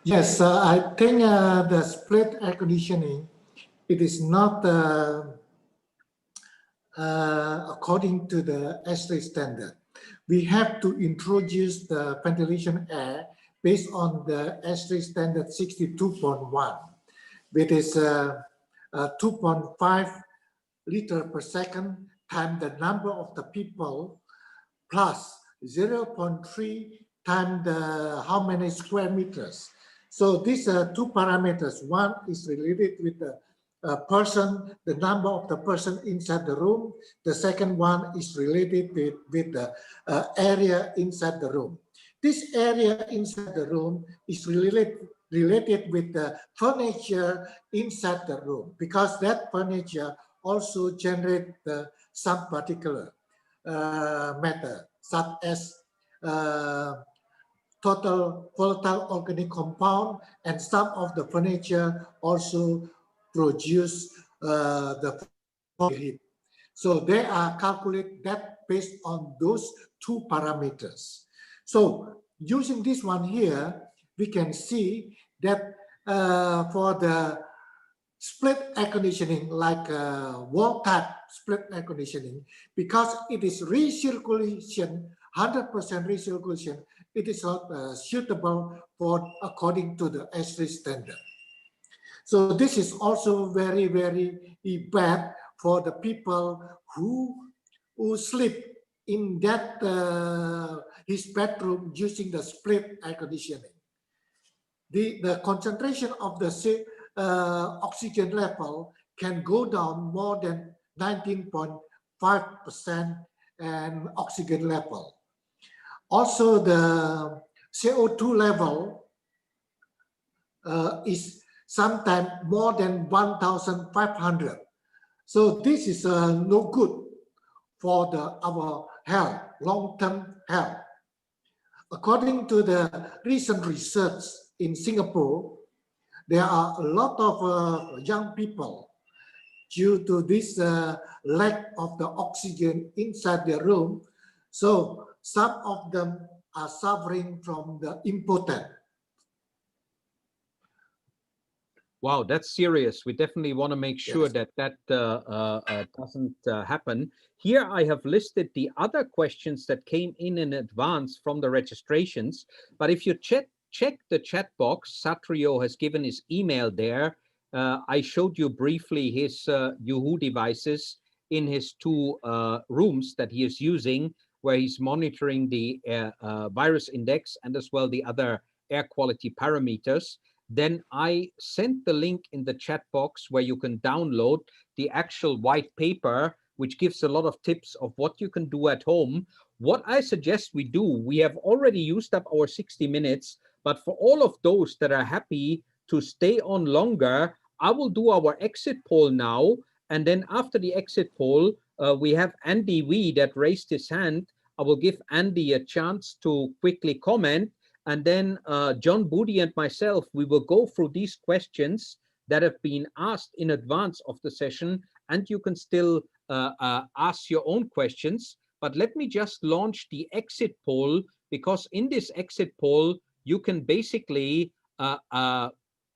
Yes, I think the split air conditioning, it is not according to the ASHRAE standard. We have to introduce the ventilation air based on the ASHRAE standard 62.1, which is 2.5 liter per second times the number of the people plus 0.3 times the how many square meters. So these are two parameters. One is related with the person, the number of the person inside the room. The second one is related with the area inside the room. This area inside the room is related with the furniture inside the room, because that furniture also generate some particular. matter, such as total volatile organic compound, and some of the furniture also produce the heat. So they are calculated that based on those two parameters. So using this one here, we can see that for the split air conditioning, like wall type split air conditioning, because it is recirculation, 100% recirculation, it is not suitable for according to the ASHRAE standard. So this is also very, very bad for the people who sleep in that his bedroom using the split air conditioning. The concentration of the oxygen level can go down more than 19.5% and oxygen level. Also, the CO2 level is sometimes more than 1,500. So this is no good for our health, long-term health. According to the recent research in Singapore, there are a lot of young people due to this lack of the oxygen inside their room. So some of them are suffering from the impotence. Wow, that's serious. We definitely want to make sure that doesn't happen. Here I have listed the other questions that came in advance from the registrations. But if you check the chat box, Satrio has given his email there. I showed you briefly his uHoo devices in his two rooms that he is using, where he's monitoring the virus index and as well the other air quality parameters. Then I sent the link in the chat box where you can download the actual white paper, which gives a lot of tips of what you can do at home. What I suggest we do, we have already used up our 60 minutes, but for all of those that are happy to stay on longer, I will do our exit poll now. And then after the exit poll, we have Andy Wee that raised his hand. I will give Andy a chance to quickly comment. And then John Budi and myself, we will go through these questions that have been asked in advance of the session, and you can still ask your own questions. But let me just launch the exit poll, because in this exit poll, you can basically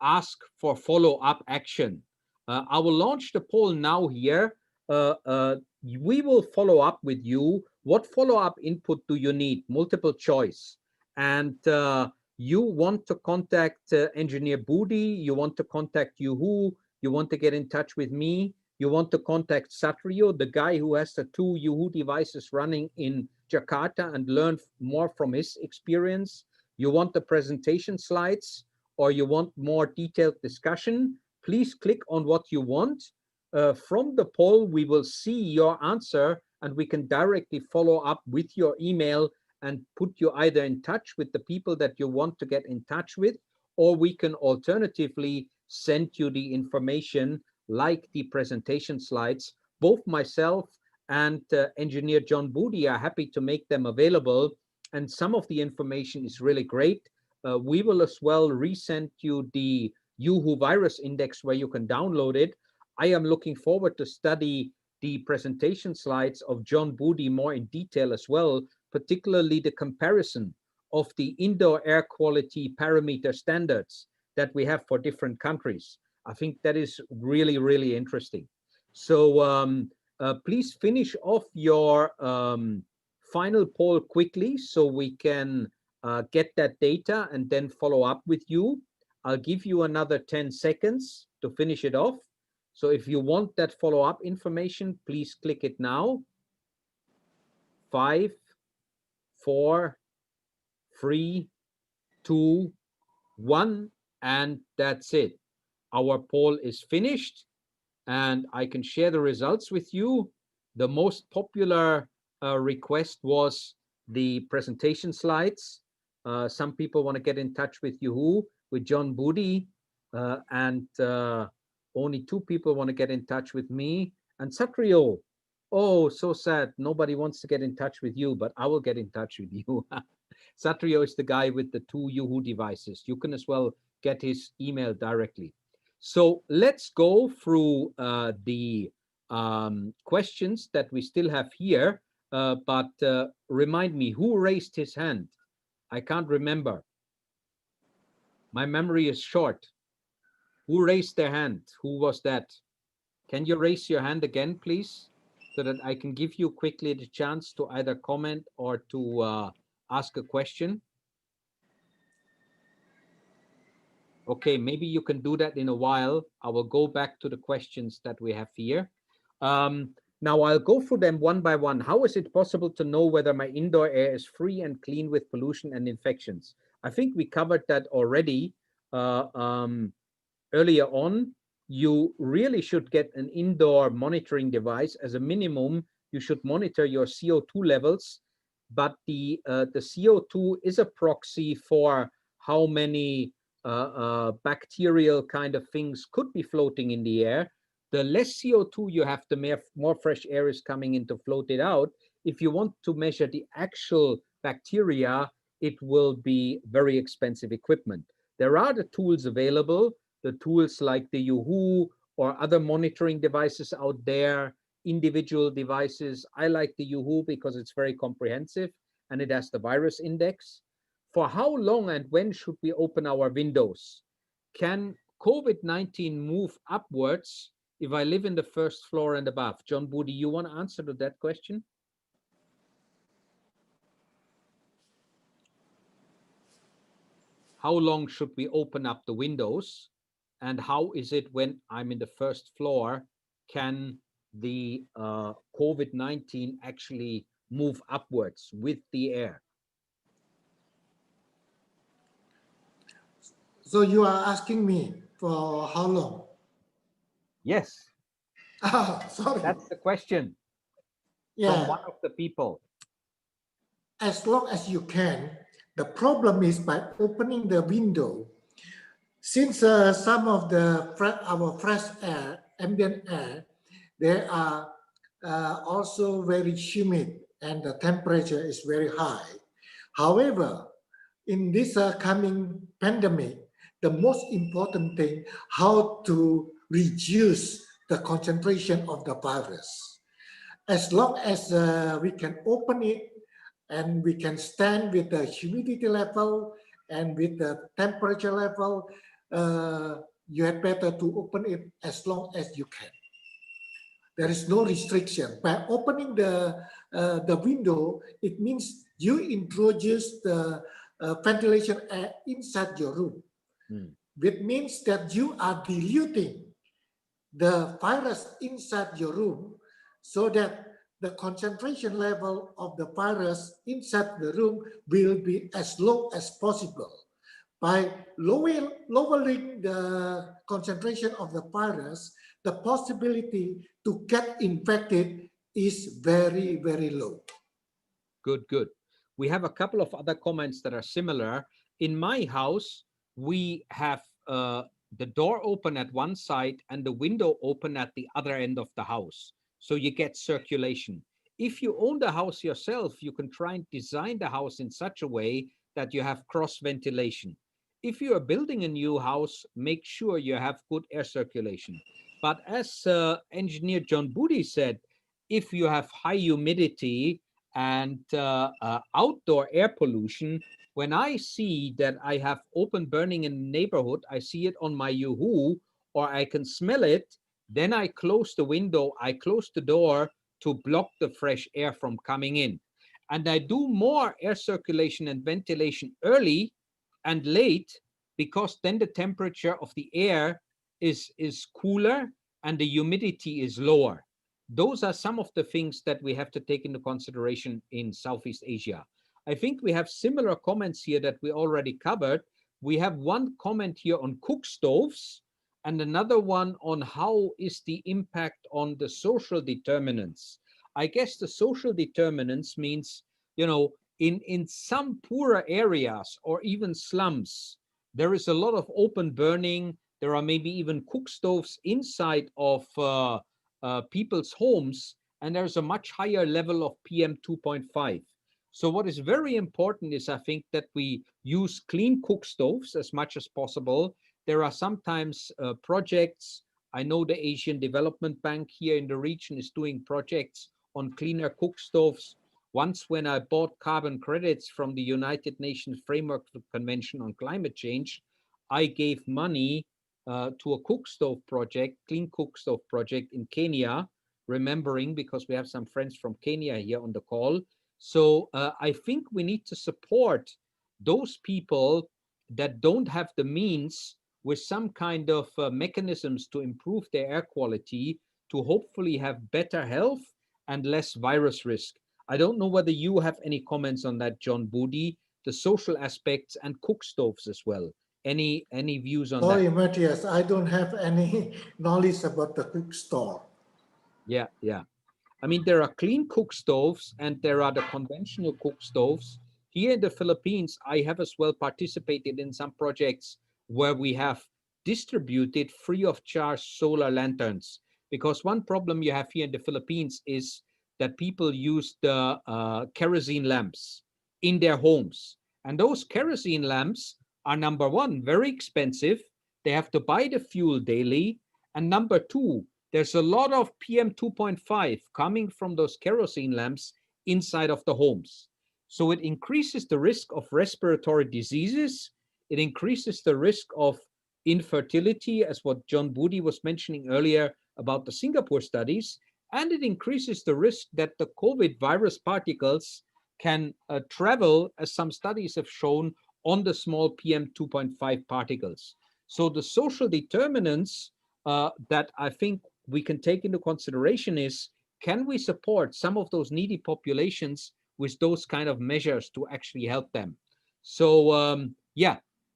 ask for follow-up action. I will launch the poll now here. We will follow up with you. What follow-up input do you need? Multiple choice. And you want to contact Engineer Budi, you want to contact uHoo, you want to get in touch with me, you want to contact Satrio, the guy who has the two uHoo devices running in Jakarta, and learn more from his experience. You want the presentation slides, or you want more detailed discussion. Please click on what you want. From the poll, we will see your answer, and we can directly follow up with your email and put you either in touch with the people that you want to get in touch with, or we can alternatively send you the information like the presentation slides. Both myself and Engineer John Budi are happy to make them available, and some of the information is really great. We will as well resend you the uHoo virus index where you can download it. I am looking forward to study the presentation slides of John Budi more in detail as well, particularly the comparison of the indoor air quality parameter standards that we have for different countries. I think that is really, really interesting. So please finish off your final poll quickly so we can get that data and then follow up with you. I'll give you another 10 seconds to finish it off. So if you want that follow-up information, please click it now. 5, 4, 3, 2, 1, and that's it. Our poll is finished, and I can share the results with you. The most popular request was the presentation slides. Some people want to get in touch with uHoo, with John Budi, and only 2 people want to get in touch with me and Satrio. Oh, so sad. Nobody wants to get in touch with you, but I will get in touch with you. Satrio is the guy with the 2 uHoo devices. You can as well get his email directly. So let's go through the questions that we still have here. But remind me, who raised his hand? I can't remember. My memory is short. Who raised their hand? Who was that? Can you raise your hand again, please, so that I can give you quickly the chance to either comment or to ask a question? Okay, maybe you can do that in a while. I will go back to the questions that we have here. Now I'll go through them one by one. How is it possible to know whether my indoor air is free and clean with pollution and infections? I think we covered that already earlier on. You really should get an indoor monitoring device. As a minimum, you should monitor your CO2 levels, but the CO2 is a proxy for how many bacterial kind of things could be floating in the air. The less CO2 you have, the more fresh air is coming in to float it out. If you want to measure the actual bacteria, it will be very expensive equipment. There are the tools available, the tools like the uHoo or other monitoring devices out there, individual devices. I like the uHoo because it's very comprehensive and it has the virus index. For how long and when should we open our windows? Can COVID-19 move upwards if I live in the first floor and above? John Budi, you want to answer to that question? How long should we open up the windows? And how is it when I'm in the first floor? Can the COVID-19 actually move upwards with the air? So you are asking me for how long? Yes. Sorry. That's the question. Yeah. From one of the people. As long as you can. The problem is by opening the window, since some of our fresh air, ambient air, they are also very humid and the temperature is very high. However, in this coming pandemic, the most important thing, how to reduce the concentration of the virus. As long as we can open it and we can stand with the humidity level and with the temperature level, you had better to open it as long as you can. There is no restriction. By opening the window, it means you introduce the ventilation air inside your room. Which means that you are diluting the virus inside your room so that the concentration level of the virus inside the room will be as low as possible. By lowering the concentration of the virus, the possibility to get infected is very, very low. Good, good. We have a couple of other comments that are similar. In my house, we have the door open at one side and the window open at the other end of the house. So you get circulation. If you own the house yourself, you can try and design the house in such a way that you have cross ventilation. If you are building a new house, make sure you have good air circulation. But as engineer John Budi said, if you have high humidity and outdoor air pollution, when I see that I have open burning in the neighborhood, I see it on my uHoo, or I can smell it, then I close the window, I close the door to block the fresh air from coming in. And I do more air circulation and ventilation early and late, because then the temperature of the air is cooler and the humidity is lower. Those are some of the things that we have to take into consideration in Southeast Asia. I think we have similar comments here that we already covered. We have one comment here on cook stoves and another one on how is the impact on the social determinants. I guess the social determinants means, you know, in some poorer areas or even slums, there is a lot of open burning. There are maybe even cook stoves inside of people's homes, and there's a much higher level of PM 2.5. So what is very important is, I think, that we use clean cook stoves as much as possible. There are sometimes projects. I know the Asian Development Bank here in the region is doing projects on cleaner cook stoves. Once, when I bought carbon credits from the United Nations Framework Convention on Climate Change, I gave money to a cook stove project, clean cook stove project in Kenya, remembering because we have some friends from Kenya here on the call. So I think we need to support those people that don't have the means with some kind of mechanisms to improve their air quality, to hopefully have better health and less virus risk. I don't know whether you have any comments on that, John Budi, the social aspects and cook stoves as well. Any views on that? Sorry, Matthias, I don't have any knowledge about the cook stove. Yeah. I mean, there are clean cook stoves and there are the conventional cook stoves. Here in the Philippines, I have as well participated in some projects where we have distributed free of charge solar lanterns. Because one problem you have here in the Philippines is that people use the kerosene lamps in their homes. And those kerosene lamps are, number one, very expensive. They have to buy the fuel daily. And number two, there's a lot of PM 2.5 coming from those kerosene lamps inside of the homes. So it increases the risk of respiratory diseases. It increases the risk of infertility, as what John Budi was mentioning earlier about the Singapore studies. And it increases the risk that the COVID virus particles can travel, as some studies have shown, on the small PM 2.5 particles. So the social determinants that I think we can take into consideration is, can we support some of those needy populations with those kind of measures to actually help them? So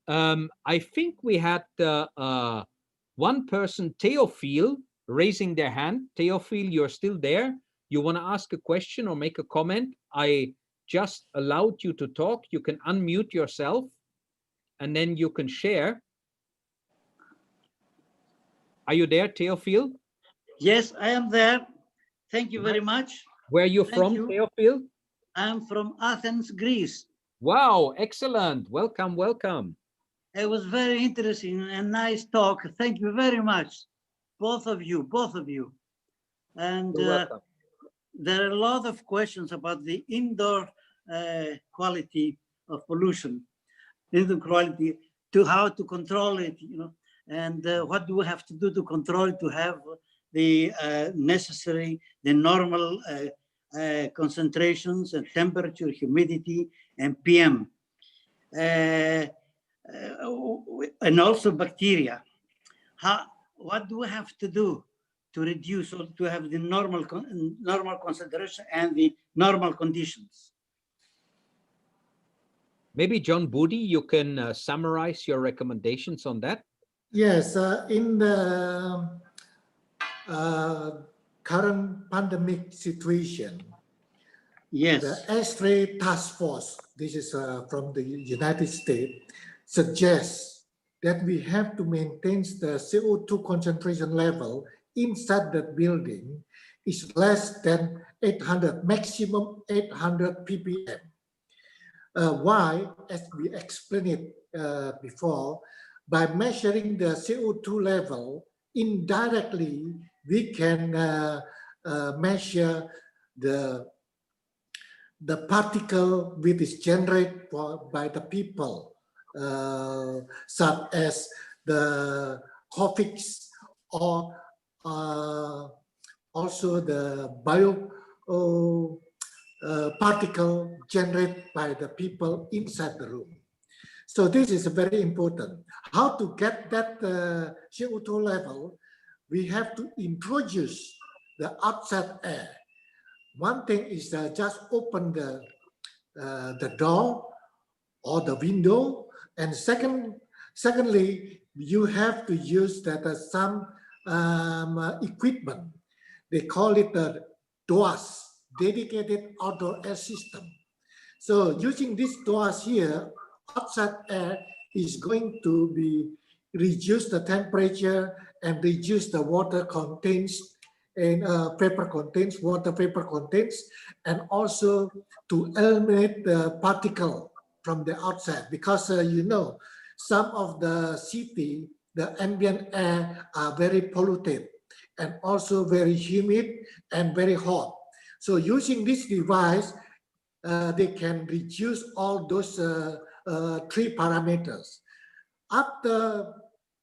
I think we had one person, Theophile, raising their hand. Theophile, you're still there? You want to ask a question or make a comment? I just allowed you to talk. You can unmute yourself and then you can share. Are you there, Theophile? Yes, I am there. Thank you very much. Where are you from, Theophile? I'm from Athens, Greece. Wow, excellent. Welcome, welcome. It was very interesting and nice talk. Thank you very much, both of you. And there are a lot of questions about the indoor quality of pollution, indoor quality, to how to control it, and what do we have to do to control it, to have the necessary, the normal concentrations and temperature, humidity, and PM. And also bacteria. What do we have to do to reduce or to have the normal concentration and the normal conditions? Maybe John Budi, you can summarize your recommendations on that. Yes, in the current pandemic situation, yes, the ASHRAE task force, this is from the United States, suggests that we have to maintain the CO2 concentration level inside the building is less than 800, maximum 800 ppm. Why? As we explained it before, by measuring the CO2 level indirectly, we can measure the particle which is generated by the people, such as the coughs or also the bio particle generated by the people inside the room. So this is very important. How to get that CO2 level? We have to introduce the outside air. One thing is just open the door or the window, and secondly, you have to use that some equipment. They call it the DOAS, dedicated outdoor air system. So using this DOAS here, outside air is going to be reduce the temperature and reduce the water contains and vapor contents, water vapor contents, and also to eliminate the particle from the outside, because you know, some of the city, the ambient air are very polluted and also very humid and very hot. So using this device, they can reduce all those three parameters. After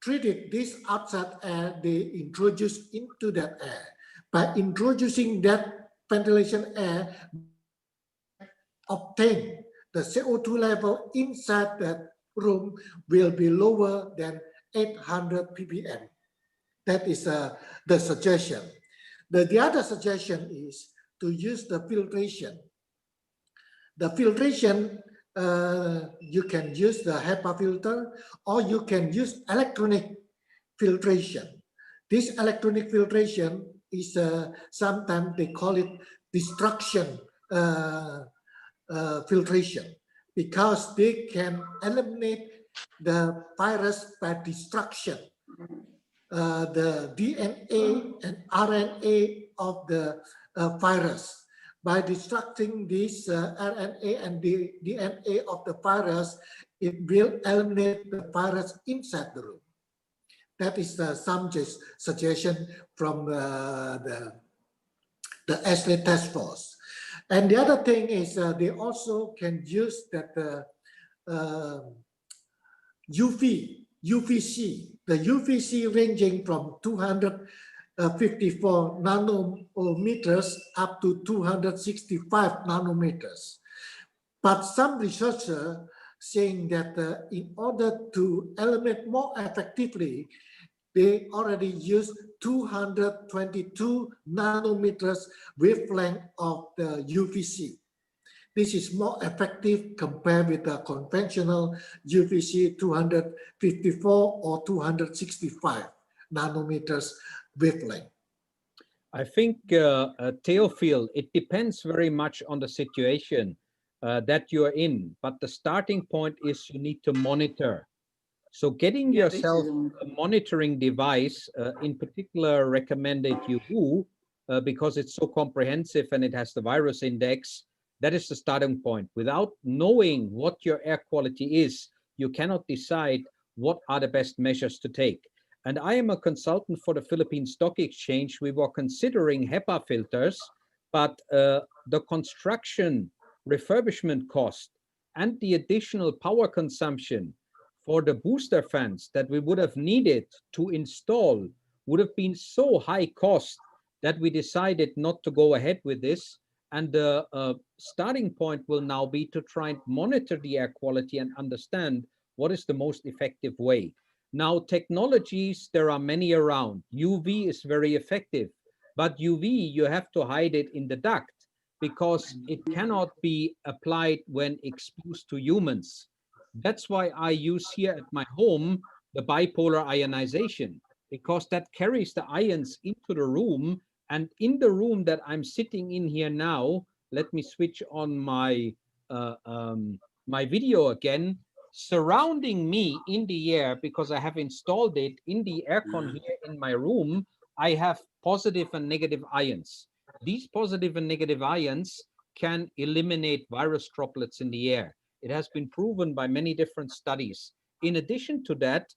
treating this outside air, they introduce into that air. By introducing that ventilation air, obtain the CO2 level inside that room will be lower than 800 ppm. That is the suggestion. The other suggestion is to use the filtration. The filtration, you can use the HEPA filter, or you can use electronic filtration. This electronic filtration is sometimes they call it destruction filtration, because they can eliminate the virus by destruction. The DNA and RNA of the virus. By destructing this RNA and the DNA of the virus, it will eliminate the virus inside the room. That is some suggestion from the ASHRAE task force. And the other thing is they also can use that UVC, the UVC ranging from 254 nanometers up to 265 nanometers. But some researchers saying that in order to eliminate more effectively, they already use 222 nanometers wavelength of the UVC. This is more effective compared with the conventional UVC 254 or 265 nanometers wavelength. I think, Theophil, it depends very much on the situation that you're in, but the starting point is you need to monitor. So getting yourself a monitoring device, in particular recommended uHoo, because it's so comprehensive and it has the virus index, that is the starting point. Without knowing what your air quality is, you cannot decide what are the best measures to take. And I am a consultant for the Philippine Stock Exchange. We were considering HEPA filters, but the construction, refurbishment cost, and the additional power consumption for the booster fans that we would have needed to install would have been so high cost that we decided not to go ahead with this. And the starting point will now be to try and monitor the air quality and understand what is the most effective way. Now, technologies, there are many around. UV is very effective, but UV, you have to hide it in the duct because it cannot be applied when exposed to humans. That's why I use here at my home the bipolar ionization, because that carries the ions into the room. And in the room that I'm sitting in here now, let me switch on my my video again. Surrounding me in the air, because I have installed it in the aircon here in my room, I have positive and negative ions. These positive and negative ions can eliminate virus droplets in the air. It has been proven by many different studies. In addition to that,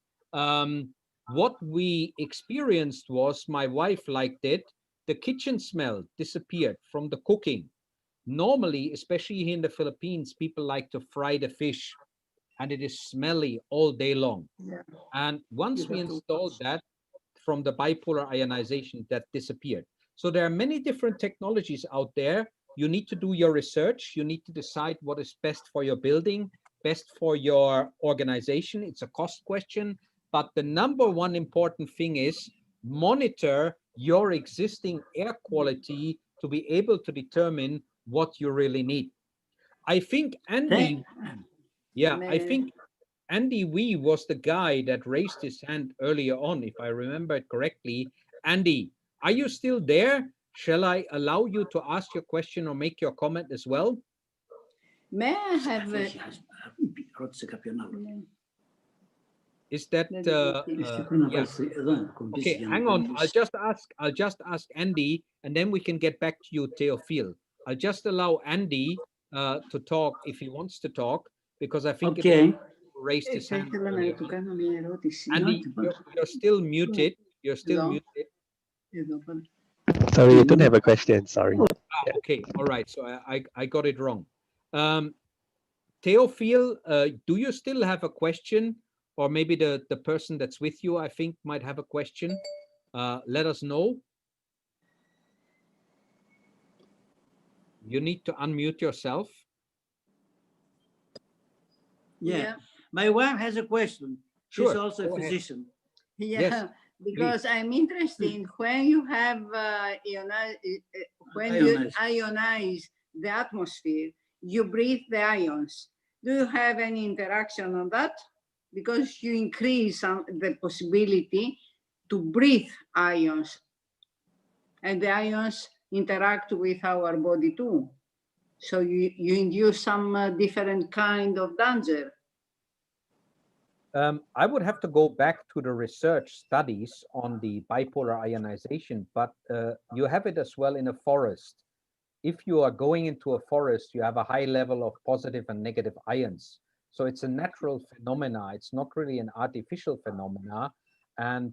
what we experienced was, my wife liked it, the kitchen smell disappeared from the cooking. Normally, especially here in the Philippines, people like to fry the fish, and it is smelly all day long. Yeah. And once we installed that from the bipolar ionization, that disappeared. So there are many different technologies out there. You need to do your research. You need to decide what is best for your building, best for your organization. It's a cost question. But the number one important thing is monitor your existing air quality to be able to determine what you really need. I think Andy, I think Andy Wee was the guy that raised his hand earlier on, if I remember it correctly. Andy, are you still there? Shall I allow you to ask your question or make your comment as well? May I have Is that yeah? Okay, hang on. I'll just ask Andy, and then we can get back to you, Theophile. I'll just allow Andy to talk if he wants to talk, because I think okay. Raised his hand earlier. Andy, you're still muted. You're still muted. Sorry, I don't have a question. Sorry. Ah, okay, all right. So I got it wrong. Theophile, do you still have a question? Or maybe the person that's with you, I think, might have a question. Let us know. You need to unmute yourself. Yeah. My wife has a question. She's Sure. also a physician. Yeah, Yes, because I'm interested in when you have when you ionize the atmosphere, you breathe the ions. Do you have any interaction on that? Because you increase the possibility to breathe ions, and the ions interact with our body too. So you induce some different kind of danger. I would have to go back to the research studies on the bipolar ionization, but you have it as well in a forest. If you are going into a forest, you have a high level of positive and negative ions. So it's a natural phenomena. It's not really an artificial phenomena. And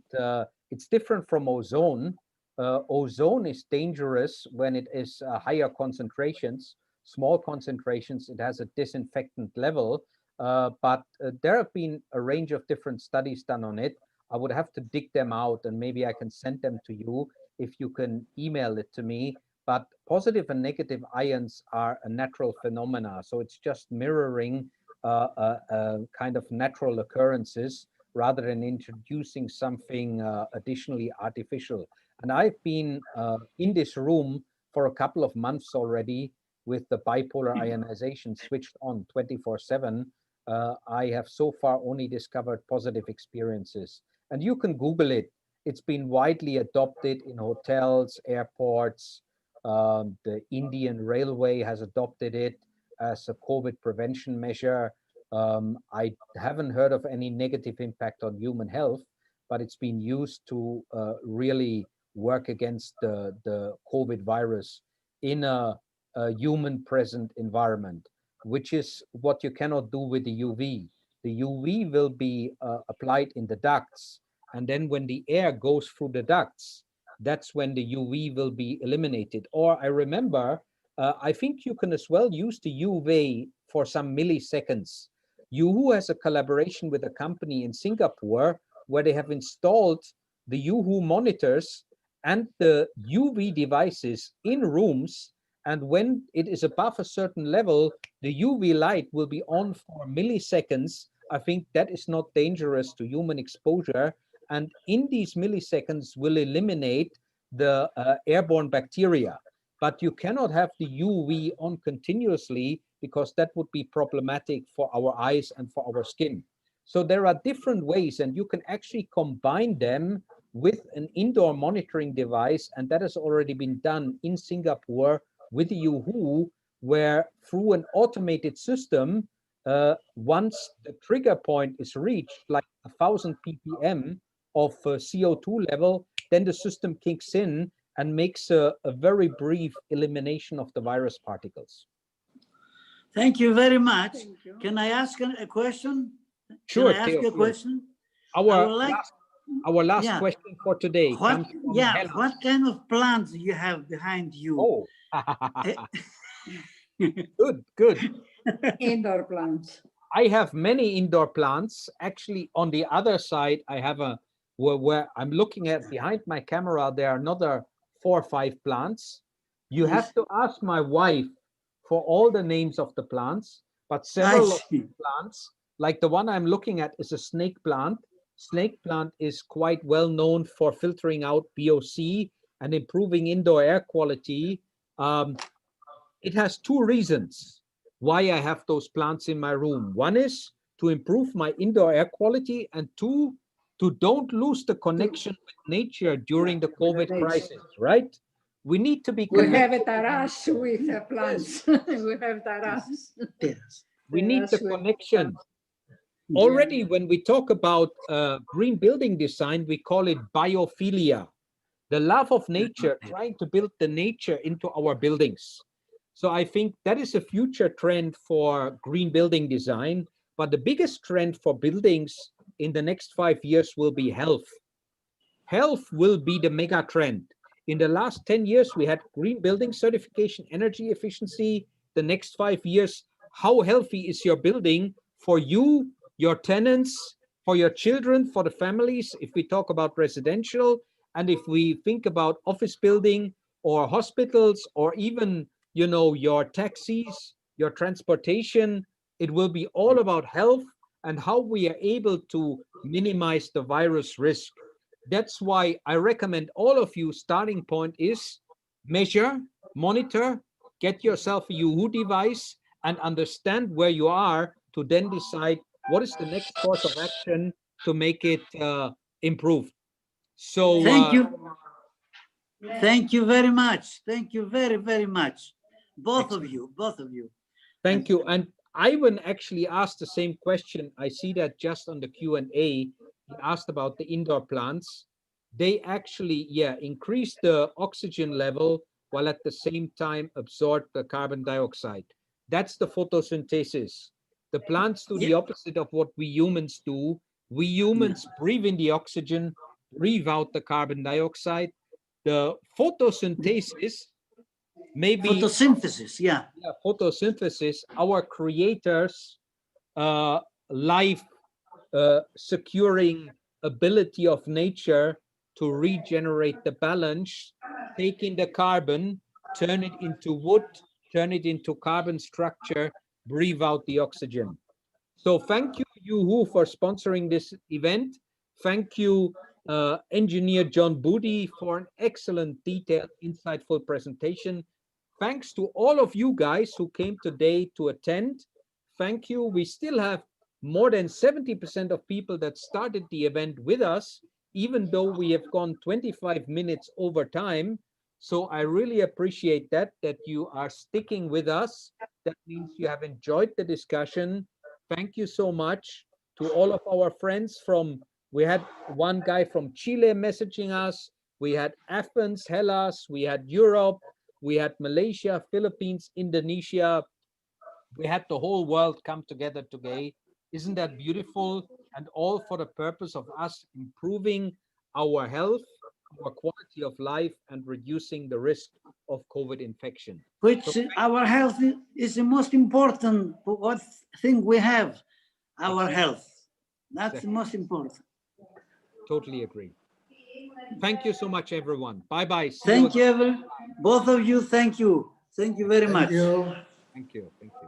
it's different from ozone. Ozone is dangerous when it is higher concentrations. Small concentrations, it has a disinfectant level. But there have been a range of different studies done on it. I would have to dig them out, and maybe I can send them to you if you can email it to me. But positive and negative ions are a natural phenomena. So it's just mirroring kind of natural occurrences rather than introducing something additionally artificial. And I've been in this room for a couple of months already with the bipolar ionization switched on 24/7. I have so far only discovered positive experiences. And you can Google it. It's been widely adopted in hotels, airports. The Indian Railway has adopted it as a COVID prevention measure. I haven't heard of any negative impact on human health, but it's been used to really work against the COVID virus in a human present environment, which is what you cannot do with the UV. The UV will be applied in the ducts, and then when the air goes through the ducts, that's when the UV will be eliminated. Or I remember, I think you can as well use the UV for some milliseconds. uHoo has a collaboration with a company in Singapore where they have installed the uHoo monitors and the UV devices in rooms. And when it is above a certain level, the UV light will be on for milliseconds. I think that is not dangerous to human exposure. And in these milliseconds will eliminate the airborne bacteria. But you cannot have the UV on continuously because that would be problematic for our eyes and for our skin. So there are different ways, and you can actually combine them with an indoor monitoring device. And that has already been done in Singapore with the uHoo, where through an automated system, once the trigger point is reached, like 1,000 ppm of CO2 level, then the system kicks in and makes a very brief elimination of the virus particles. Thank you very much. Can I ask a question? Sure. Can I ask a question? Our last question for today. What kind of plants do you have behind you? Oh, good. Indoor plants. I have many indoor plants. Actually, on the other side, I have where I'm looking at behind my camera, there are another 4 or 5 plants. You have to ask my wife for all the names of the plants, but several of the plants, like the one I'm looking at, is a snake plant. Snake plant is quite well known for filtering out VOC and improving indoor air quality. It has 2 reasons why I have those plants in my room. One is to improve my indoor air quality, and 2, to don't lose the connection with nature during the COVID crisis, right? We need to be connected. We have a terrace with plants. We have terrace. We need the connection. already when we talk about green building design, we call it biophilia, the love of nature, trying to build the nature into our buildings. So I think that is a future trend for green building design. But the biggest trend for buildings in the next 5 years will be health. Health will be the mega trend. In the last 10 years, we had green building certification, energy efficiency. The next 5 years, how healthy is your building for you, your tenants, for your children, for the families, if we talk about residential, and if we think about office building or hospitals, or even, you know, your taxis, your transportation, it will be all about health and how we are able to minimize the virus risk. That's why I recommend all of you, starting point is measure, monitor, get yourself a uHoo device and understand where you are to then decide what is the next course of action to make it improved. So thank you. Thank you very much. Thank you very, very much. Both of you. Thank you. And Ivan actually asked the same question. I see that just on the Q&A. He asked about the indoor plants. They actually, increase the oxygen level while at the same time absorb the carbon dioxide. That's the photosynthesis. The plants do the opposite of what we humans do. We humans breathe in the oxygen, breathe out the carbon dioxide. The photosynthesis, maybe photosynthesis, photosynthesis, our creators life securing ability of nature to regenerate the balance, taking the carbon, turn it into wood, turn it into carbon structure, breathe out the oxygen. So thank you, uHoo, for sponsoring this event. Thank you, Engineer John Budi, for an excellent, detailed, insightful presentation. Thanks to all of you guys who came today to attend. Thank you. We still have more than 70% of people that started the event with us, even though we have gone 25 minutes over time. So I really appreciate that you are sticking with us. That means you have enjoyed the discussion. Thank you so much to all of our friends from, we had one guy from Chile messaging us. We had Athens, Hellas, we had Europe, we had Malaysia, Philippines, Indonesia. We had the whole world come together today. Isn't that beautiful? And all for the purpose of us improving our health, our quality of life, and reducing the risk of COVID infection. Which our health is the most important thing we have, our health. That's the most important. Totally agree. Thank you so much, everyone. Bye-bye. Thank you, both of you. Thank you. Thank you very much. Thank you. Thank you. Thank you.